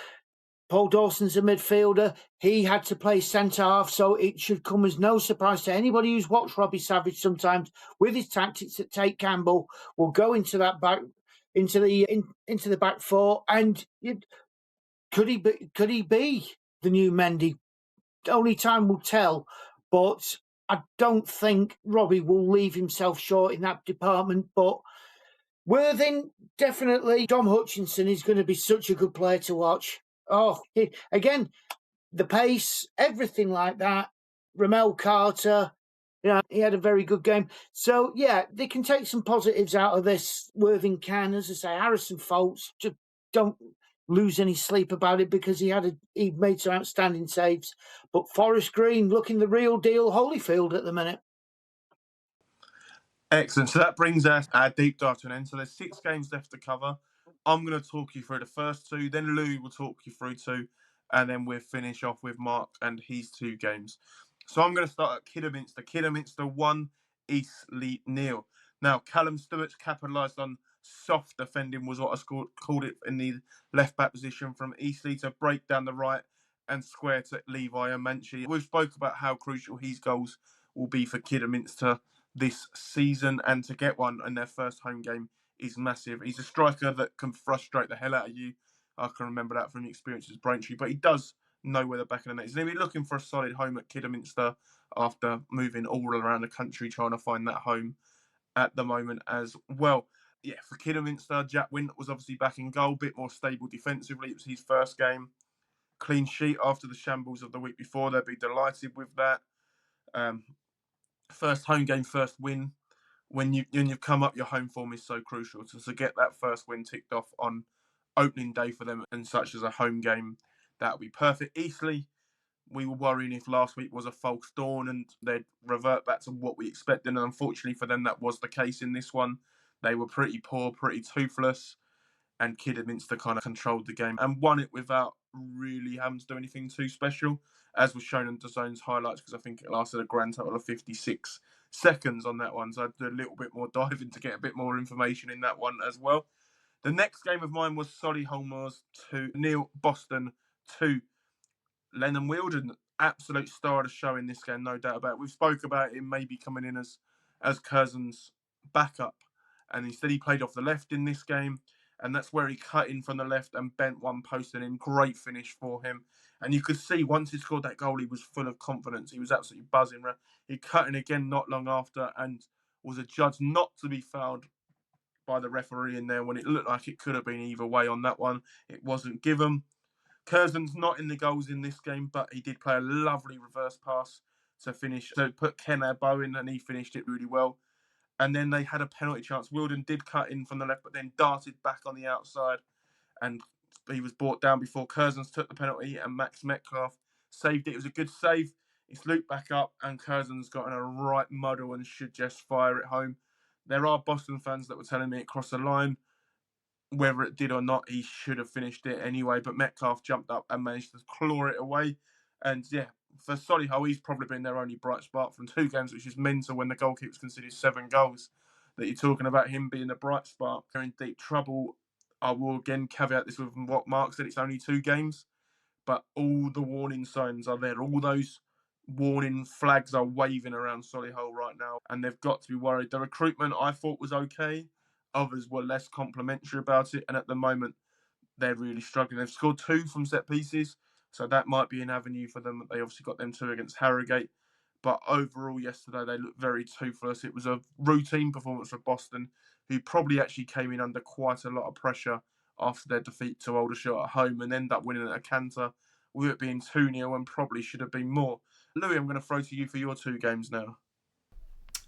Paul Dawson's a midfielder. He had to play centre-half, so it should come as no surprise to anybody who's watched Robbie Savage sometimes with his tactics that Tate Campbell will go into that back, into the back 4, and could he be the new Mendy? Only time will tell, but I don't think Robbie will leave himself short in that department. But Worthing, definitely. Dom Hutchinson is going to be such a good player to watch. Again, the pace, everything like that. Ramel Carter, he had a very good game. So, yeah, they can take some positives out of this. Worthing can, as I say, Harrison Folks, just don't lose any sleep about it, because he made some outstanding saves. But Forest Green looking the real deal Holyfield at the minute. Excellent. So that brings our deep dive to an end. So there's 6 games left to cover. I'm going to talk you through the first 2, then Lou will talk you through 2, and then we'll finish off with Mark and his 2 games. So I'm going to start at Kidderminster. Kidderminster 1, Eastleigh 0. Now, Callum Stewart's capitalised on soft defending, was what I called it, in the left-back position from Eastleigh to break down the right and square to Levi and Manchi. We've spoke about how crucial his goals will be for Kidderminster this season, and to get one in their first home game is massive. He's a striker that can frustrate the hell out of you. I can remember that from the experience at Braintree, but he does know where the back of the net is. He's going to be looking for a solid home at Kidderminster after moving all around the country trying to find that home at the moment as well. Yeah, for Kidderminster, Jack Wint was obviously back in goal, a bit more stable defensively. It was his first game. Clean sheet after the shambles of the week before. They'll be delighted with that. First home game, first win. When you've come up, your home form is so crucial. So to get that first win ticked off on opening day for them, and such as a home game, that would be perfect. Eastleigh, we were worrying if last week was a false dawn and they'd revert back to what we expected. And unfortunately for them, that was the case in this one. They were pretty poor, pretty toothless, and Kidderminster kind of controlled the game and won it without really having to do anything too special, as was shown in DAZN's highlights, because I think it lasted a grand total of 56 seconds on that one. So I did a little bit more diving to get a bit more information in that one as well. The next game of mine was Solihull 2-0, Boston 2. Lennon Wealdstone, absolute star of the show in this game, no doubt about it. We've spoke about him maybe coming in as Curzon's backup, and instead he played off the left in this game, and that's where he cut in from the left and bent one post and in. Great finish for him. And you could see once he scored that goal, he was full of confidence. He was absolutely buzzing. He cut in again not long after and was adjudged not to be fouled by the referee in there when it looked like it could have been either way on that one. It wasn't given. Curzon's not in the goals in this game, but he did play a lovely reverse pass to finish. So put Ken Bowen, and he finished it really well. And then they had a penalty chance. Wealdstone did cut in from the left, but then darted back on the outside, and he was brought down before Curzon's took the penalty, and Max Metcalf saved it. It was a good save. It's looped back up, and Curzon's got in a right muddle and should just fire it home. There are Boston fans that were telling me it crossed the line. Whether it did or not, he should have finished it anyway, but Metcalf jumped up and managed to claw it away. And yeah, for Solihull, he's probably been their only bright spot from 2 games, which is mental when the goalkeeper's considered 7 goals. That you're talking about him being a bright spark. They're in deep trouble. I will again caveat this with what Mark said, it's only 2 games, but all the warning signs are there. All those warning flags are waving around Solihull right now, and they've got to be worried. The recruitment I thought was okay. Others were less complimentary about it, and at the moment, they're really struggling. They've scored 2 from set pieces, so that might be an avenue for them. They obviously got them 2 against Harrogate, but overall yesterday they looked very toothless. It was a routine performance for Boston, who probably actually came in under quite a lot of pressure after their defeat to Aldershot at home and ended up winning at a canter, with it being 2-0 and probably should have been more. Louis, I'm going to throw to you for your 2 games now.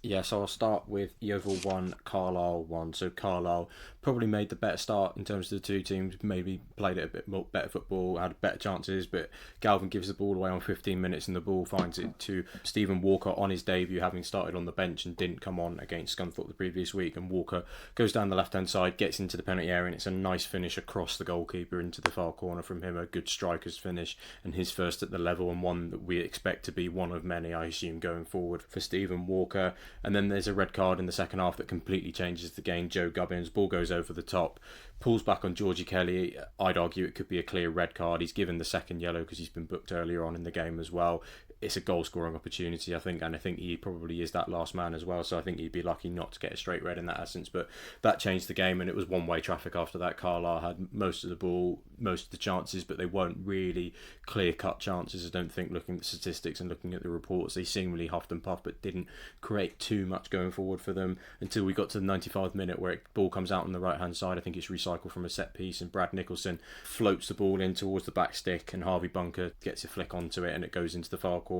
Yeah, so I'll start with Yeovil 1, Carlisle 1. So Carlisle probably made the better start in terms of the 2 teams, maybe played it a bit more better football, had better chances, but Galvin gives the ball away on 15 minutes and the ball finds it to Stephen Walker on his debut, having started on the bench and didn't come on against Scunthorpe the previous week. And Walker goes down the left-hand side, gets into the penalty area, and it's a nice finish across the goalkeeper into the far corner from him, a good striker's finish, and his first at the level, and one that we expect to be one of many, I assume, going forward for Stephen Walker. And then there's a red card in the second half that completely changes the game. Joe Gubbins, ball goes over the top, pulls back on Georgie Kelly. I'd argue it could be a clear red card. He's given the second yellow because he's been booked earlier on in the game as well. It's a goal scoring opportunity, I think, and I think he probably is that last man as well, so I think he'd be lucky not to get a straight red in that essence. But that changed the game, and it was one-way traffic after that. Carlisle had most of the ball, most of the chances, but they weren't really clear-cut chances, I don't think, looking at the statistics and looking at the reports. They seemingly huffed and puffed, but didn't create too much going forward for them until we got to the 95th minute, where the ball comes out on the right-hand side. I think it's recycled from a set piece, and Brad Nicholson floats the ball in towards the back stick, and Harvey Bunker gets a flick onto it, and it goes into the far corner.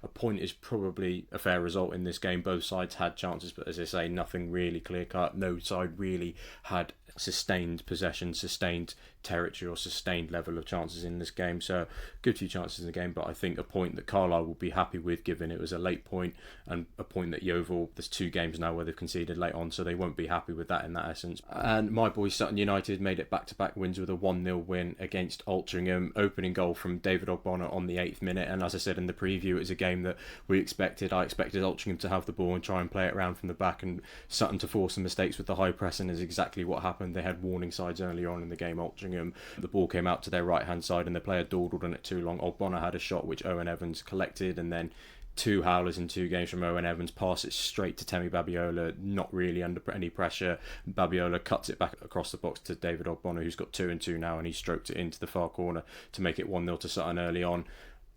A point is probably a fair result in this game. Both sides had chances, but as I say, nothing really clear-cut. No side really had sustained possession, sustained territory or sustained level of chances in this game. So good few chances in the game, but I think a point that Carlisle will be happy with, given it was a late point, and a point that Yeovil, there's 2 games now where they've conceded late on, so they won't be happy with that in that essence. And my boys Sutton United made it back-to-back wins with a 1-0 win against Altrincham. Opening goal from David Ogbonna on the 8th minute, and as I said in the preview, it was a game that I expected Altrincham to have the ball and try and play it around from the back, and Sutton to force some mistakes with the high press, and is exactly what happened. They had warning sides early on in the game, Altrincham. The ball came out to their right-hand side and the player dawdled on it too long. Ogbonna had a shot which Owen Evans collected, and then 2 howlers in 2 games from Owen Evans, pass it straight to Temi Babiola, not really under any pressure. Babiola cuts it back across the box to David Ogbonna, who's got 2 and 2 now, and he stroked it into the far corner to make it 1-0 to Sutton early on.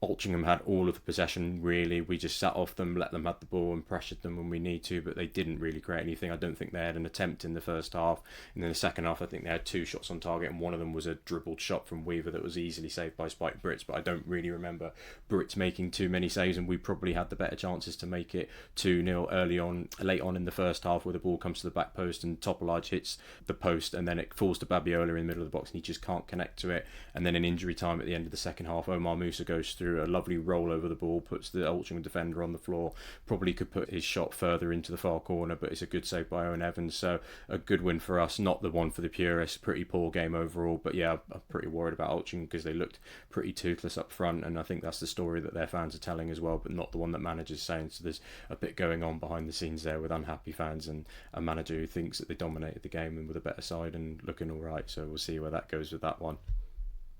Altrincham had all of the possession, really. We just sat off them, let them have the ball and pressured them when we need to, but they didn't really create anything. I don't think they had an attempt in the first half. And in the second half, I think they had 2 shots on target, and one of them was a dribbled shot from Weaver that was easily saved by Spike Brits, but I don't really remember Brits making too many saves, and we probably had the better chances to make it 2-0 late on in the first half, where the ball comes to the back post and Topolage hits the post, and then it falls to Babiola in the middle of the box and he just can't connect to it. And then in injury time at the end of the second half, Omar Musa goes through through, a lovely roll over the ball, puts the Altrincham defender on the floor, probably could put his shot further into the far corner, but it's a good save by Owen Evans. So a good win for us, not the one for the purists. Pretty poor game overall, but yeah, I'm pretty worried about Altrincham because they looked pretty toothless up front, and I think that's the story that their fans are telling as well, but not the one that manager's saying. So there's a bit going on behind the scenes there with unhappy fans and a manager who thinks that they dominated the game and with a better side and looking all right. So we'll see where that goes with that one.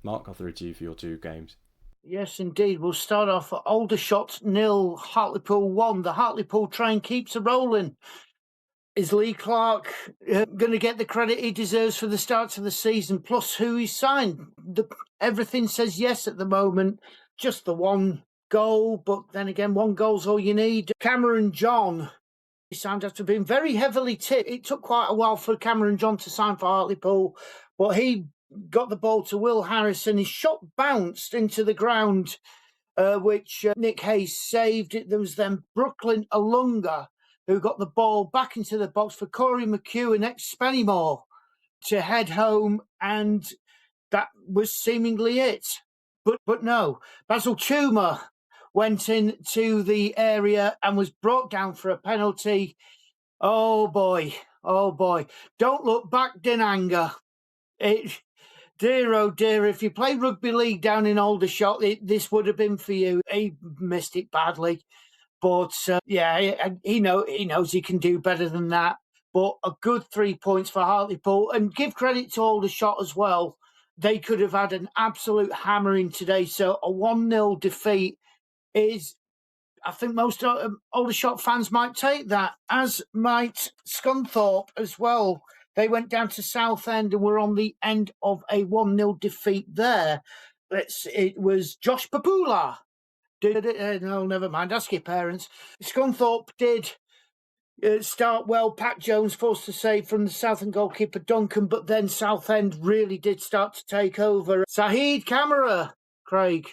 Mark, I'll throw to you for your 2 games. Yes, indeed. We'll start off at Aldershot 0, Hartlepool 1. The Hartlepool train keeps a-rolling. Is Lee Clark going to get the credit he deserves for the start of the season, plus who he's signed? Everything says yes at the moment. Just the 1 goal, but then again, 1 goal's all you need. Cameron John, he signed after being very heavily tipped. It took quite a while for Cameron John to sign for Hartlepool, but he got the ball to Will Harrison. His shot bounced into the ground, which Nick Hayes saved. There was then Brooklyn Alunga, who got the ball back into the box for Corey McHugh and ex-Spennymoor to head home, and that was seemingly it. But no, Basil Chuma went into the area and was brought down for a penalty. Oh boy. Don't look back, Dinanga. Dear, oh dear, if you play rugby league down in Aldershot, this would have been for you. He missed it badly. But, he knows he can do better than that. But a good 3 points for Hartlepool. And give credit to Aldershot as well. They could have had an absolute hammering today. So a 1-0 defeat is, I think most Aldershot fans might take that, as might Scunthorpe as well. They went down to Southend and were on the end of a 1-0 defeat there. It was Josh Papula. No, never mind. Ask your parents. Scunthorpe did start well. Pat Jones forced to save from the Southend goalkeeper Duncan, but then Southend really did start to take over. Saheed Camara, Craig,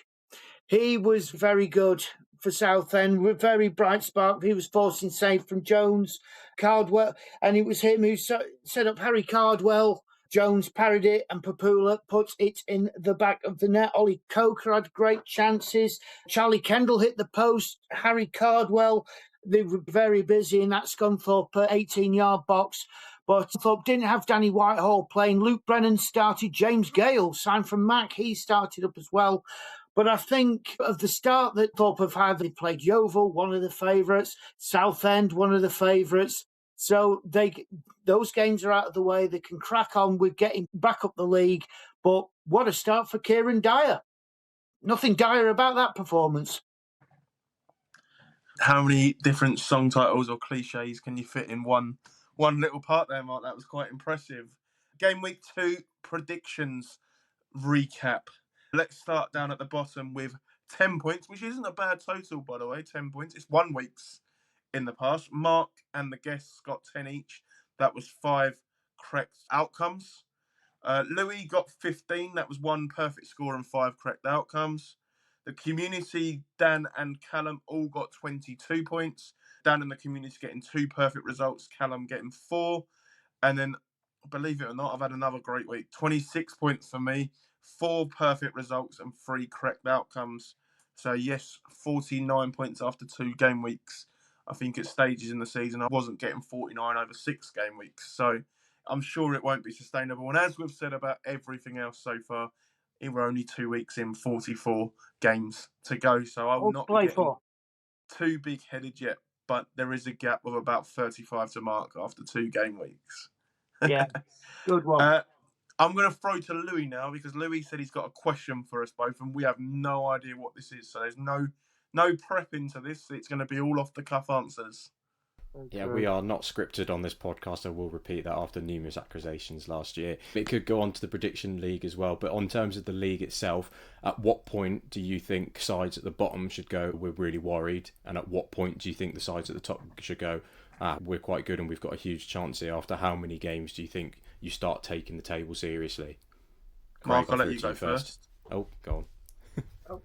he was very good for Southend, with very bright spark. He was forcing save from Jones, Cardwell, and it was him who set up Harry Cardwell. Jones parried it, and Papula puts it in the back of the net. Ollie Coker had great chances. Charlie Kendall hit the post. Harry Cardwell, they were very busy in that Scunthorpe 18-yard box. But Scunthorpe didn't have Danny Whitehall playing. Luke Brennan started. James Gale, signed from Mac, he started up as well. But I think of the start that Thorpe have had, they played Yeovil, one of the favourites, Southend, one of the favourites. So those games are out of the way. They can crack on with getting back up the league. But what a start for Kieran Dyer. Nothing dire about that performance. How many different song titles or cliches can you fit in one little part there, Mark? That was quite impressive. Game week 2 predictions recap. Let's start down at the bottom with 10 points, which isn't a bad total, by the way, 10 points. It's 1 week's in the past. Mark and the guests got 10 each. That was 5 correct outcomes. Louis got 15. That was 1 perfect score and 5 correct outcomes. The community, Dan and Callum, all got 22 points. Dan and the community getting 2 perfect results, Callum getting 4. And then, believe it or not, I've had another great week. 26 points for me, 4 perfect results and 3 correct outcomes. So yes, 49 points after 2 game weeks. I think at stages in the season, I wasn't getting 49 over 6 game weeks. So I'm sure it won't be sustainable. And as we've said about everything else so far, we're only 2 weeks in, 44 games to go. So I will not be getting too big-headed yet. But there is a gap of about 35 to Mark after 2 game weeks. Yeah, good one. I'm going to throw to Louis now, because Louis said he's got a question for us both, and we have no idea what this is. So there's no prep into this. It's going to be all off the cuff answers. Yeah, we are not scripted on this podcast. I will repeat that after numerous accusations last year. It could go on to the prediction league as well. But on terms of the league itself, at what point do you think sides at the bottom should go, we're really worried? And at what point do you think the sides at the top should go, we're quite good and we've got a huge chance here? After how many games do you think you start taking the table seriously? Mark, I'll let you go first. Oh, go on.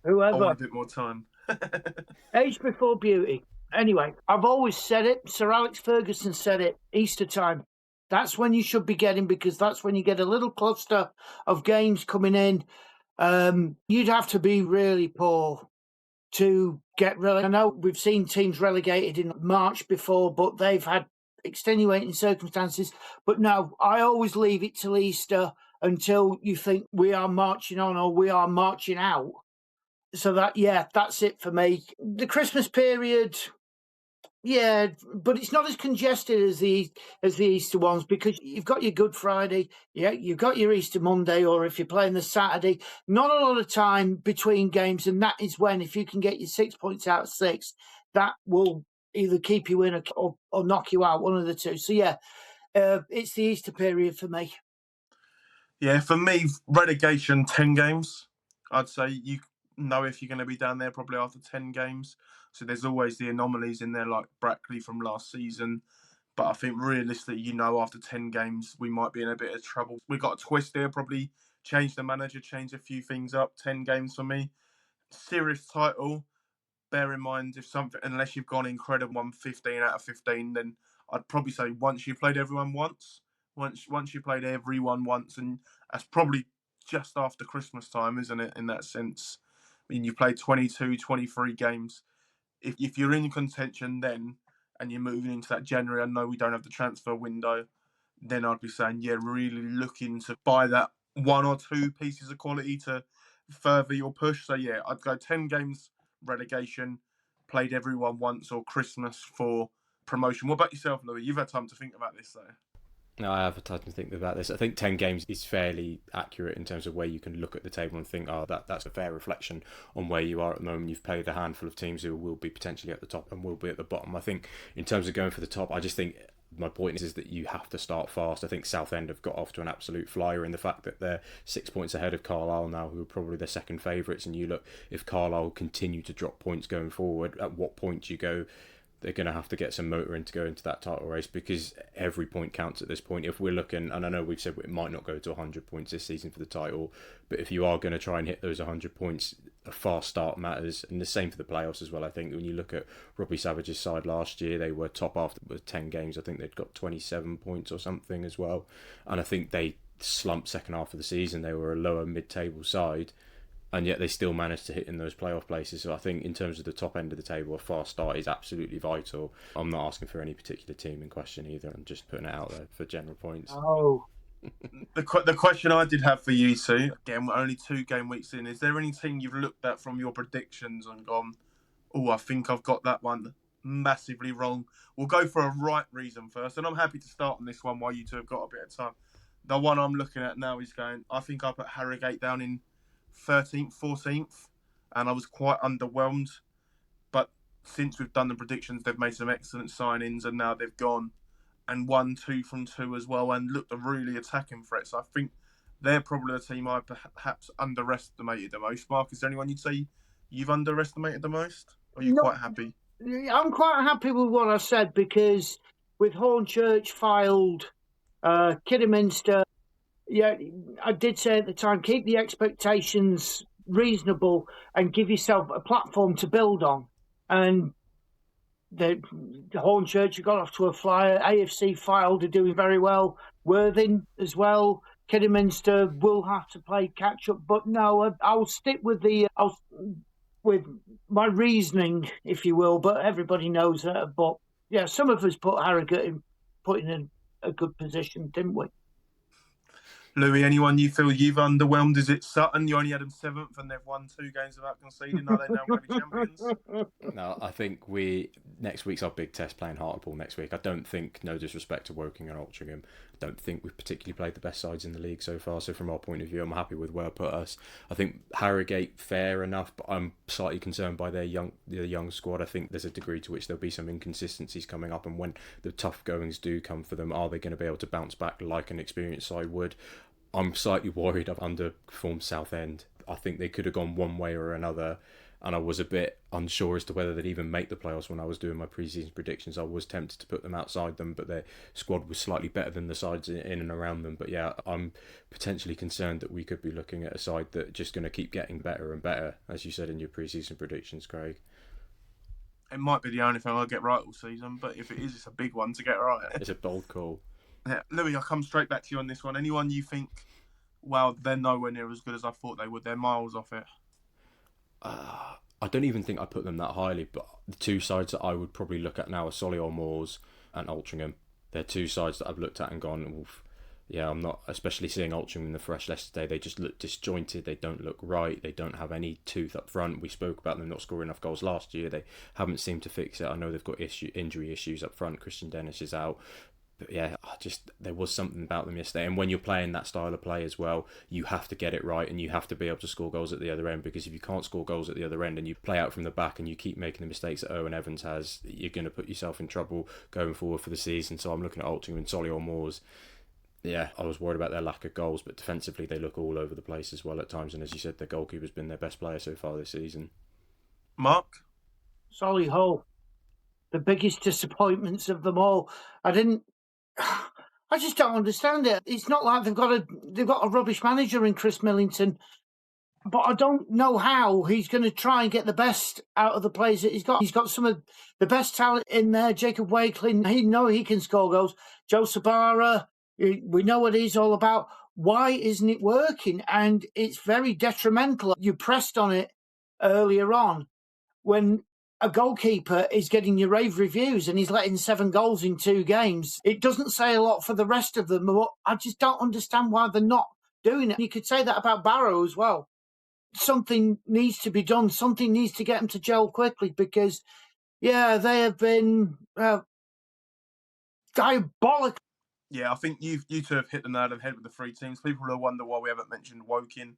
Whoever. I want a bit more time. Age before beauty. Anyway, I've always said it. Sir Alex Ferguson said it. Easter time. That's when you should be getting, because that's when you get a little cluster of games coming in. You'd have to be really poor to get relegated. I know we've seen teams relegated in March before, but they've had extenuating circumstances. But no, I always leave it till Easter until you think we are marching on or we are marching out. So that's it for me. The Christmas period, yeah, but it's not as congested as the Easter ones because you've got your Good Friday, you've got your Easter Monday, or if you're playing the Saturday, not a lot of time between games, and that is when, if you can get your 6 points out of 6, that will either keep you in or knock you out, one of the two. So it's the Easter period for me. Yeah, for me, relegation 10 games. I'd say you know if you're going to be down there probably after 10 games. So there's always the anomalies in there like Brackley from last season. But I think realistically, after 10 games, we might be in a bit of trouble. We got a twist here, probably change the manager, change a few things up. 10 games for me. Serious title. Bear in mind, unless you've gone incredible on 15 out of 15, then I'd probably say once you've played everyone once, once you played everyone once, and that's probably just after Christmas time, isn't it, in that sense? I mean, you played 22, 23 games. If you're in contention then, and you're moving into that January, I know we don't have the transfer window, then I'd be saying, really looking to buy that one or two pieces of quality to further your push. So, I'd go 10 games relegation, played everyone once, or Christmas for promotion. What about yourself, Louis? You've had time to think about this, though. No, I have had time to think about this. I think 10 games is fairly accurate in terms of where you can look at the table and think, that's a fair reflection on where you are at the moment. You've played a handful of teams who will be potentially at the top and will be at the bottom. I think in terms of going for the top, I just think my point is that you have to start fast. I think Southend have got off to an absolute flyer in the fact that they're 6 points ahead of Carlisle now, who are probably their second favourites. And you look, if Carlisle continue to drop points going forward, at what point do you go, they're going to have to get some motoring to go into that title race, because every point counts at this point. If we're looking, and I know we've said it might not go to 100 points this season for the title, but if you are going to try and hit those 100 points, a fast start matters, and the same for the playoffs as well. I think when you look at Robbie Savage's side last year, they were top after 10 games. I think they'd got 27 points or something as well, and I think they slumped second half of the season. They were a lower mid-table side, and yet they still managed to hit in those playoff places. So I think in terms of the top end of the table, a fast start is absolutely vital. I'm not asking for any particular team in question either. I'm just putting it out there for general points. Oh. The question I did have for you two, again, we're only 2 game weeks in, is there any team you've looked at from your predictions and gone, I think I've got that one massively wrong? We'll go for a right reason first, and I'm happy to start on this one while you two have got a bit of time. The one I'm looking at now is I think I put Harrogate down in 13th, 14th, and I was quite underwhelmed. But since we've done the predictions, they've made some excellent signings, and now they've gone and won 2 from 2 as well, and looked a really attacking threat. So I think they're probably the team I perhaps underestimated the most. Mark, is there anyone you'd say you've underestimated the most? Or are you quite happy? I'm quite happy with what I said, because with Hornchurch, Fylde, Kidderminster, I did say at the time, keep the expectations reasonable and give yourself a platform to build on. And the Hornchurch have got off to a flyer. AFC Fylde are doing very well. Worthing as well. Kidderminster will have to play catch up, but no, I'll stick with with my reasoning, if you will. But everybody knows that. But some of us put Harrogate in a good position, didn't we? Louis, anyone you feel you've underwhelmed? Is it Sutton? You only had them 7th and they've won 2 games without conceding. Are they now going to be champions? No, I think next week's our big test, playing Hartlepool next week. I don't think, no disrespect to Woking and Altrincham, I don't think we've particularly played the best sides in the league so far. So from our point of view, I'm happy with where I put us. I think Harrogate, fair enough, but I'm slightly concerned by their young squad. I think there's a degree to which there'll be some inconsistencies coming up, and when the tough goings do come for them, are they going to be able to bounce back like an experienced side would? I'm slightly worried I've underperformed Southend. I think they could have gone one way or another, and I was a bit unsure as to whether they'd even make the playoffs when I was doing my pre-season predictions. I was tempted to put them outside them, but their squad was slightly better than the sides in and around them. But I'm potentially concerned that we could be looking at a side that's just going to keep getting better and better, as you said in your pre-season predictions, Craig. It might be the only thing I'll get right all season, but if it is, it's a big one to get right. It's a bold call. Yeah, Louis, I'll come straight back to you on this one. Anyone you think Well, they're nowhere near as good as I thought they would. They're miles off it. I don't even think I put them that highly, but the two sides that I would probably look at now are Solihull Moors and Altrincham. They're two sides that I've looked at and gone, oof, yeah, I'm not, especially seeing Altrincham in the fresh yesterday. They just look disjointed. They don't look right. They don't have any tooth up front. We spoke about them not scoring enough goals last year. They haven't seemed to fix it. I know they've got injury issues up front. Christian Dennis is out. But yeah, there was something about them yesterday. And when you're playing that style of play as well, you have to get it right and you have to be able to score goals at the other end, because if you can't score goals at the other end and you play out from the back and you keep making the mistakes that Owen Evans has, you're going to put yourself in trouble going forward for the season. So I'm looking at Altrincham and Solihull Moors. Yeah, I was worried about their lack of goals, but defensively they look all over the place as well at times. And as you said, their goalkeeper's been their best player so far this season. Mark? Solihull, the biggest disappointments of them all. I just don't understand it. It's not like they've got a rubbish manager in Chris Millington, but I don't know how he's going to try and get the best out of the players that he's got. He's got some of the best talent in there. Jacob Wakelin, he can score goals. Joe Sabara, we know what he's all about. Why isn't it working? And it's very detrimental. You pressed on it earlier on when a goalkeeper is getting your rave reviews and he's letting 7 goals in 2 games. It doesn't say a lot for the rest of them. I just don't understand why they're not doing it. You could say that about Barrow as well. Something needs to be done. Something needs to get them to gel quickly, because, yeah, they have been diabolical. Yeah, I think you two have hit the nail on the head with the 3 teams. People will wonder why we haven't mentioned Woking.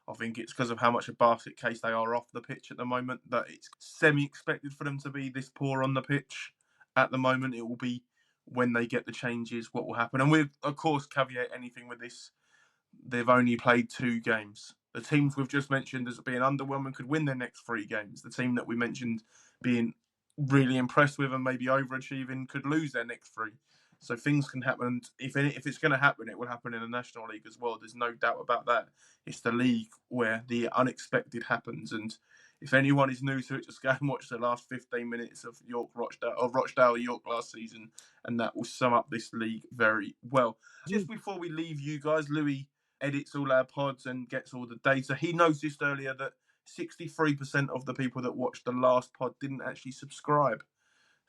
I think it's because of how much a basket case they are off the pitch at the moment, that it's semi-expected for them to be this poor on the pitch at the moment. It will be when they get the changes what will happen. And we, of course, caveat anything with this. They've only played 2 games. The teams we've just mentioned as being underwhelming could win their next 3 games. The team that we mentioned being really impressed with and maybe overachieving could lose their next 3. So things can happen. If it's going to happen, it will happen in the National League as well. There's no doubt about that. It's the league where the unexpected happens. And if anyone is new to it, just go and watch the last 15 minutes of Rochdale York last season, and that will sum up this league very well. Just before we leave you guys, Louis edits all our pods and gets all the data. He noticed earlier that 63% of the people that watched the last pod didn't actually subscribe.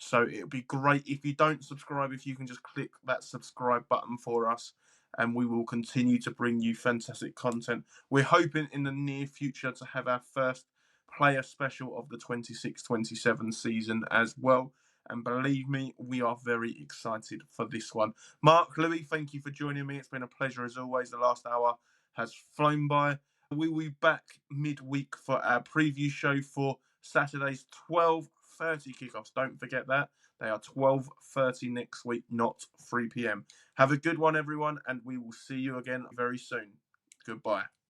So it would be great if you don't subscribe, if you can just click that subscribe button for us, and we will continue to bring you fantastic content. We're hoping in the near future to have our first player special of the 26-27 season as well. And believe me, we are very excited for this one. Mark, Louis, thank you for joining me. It's been a pleasure as always. The last hour has flown by. We will be back midweek for our preview show for Saturday's 12:30 kickoffs. Don't forget that. They are 12:30 next week, not 3 p.m. Have a good one, everyone, and we will see you again very soon. Goodbye.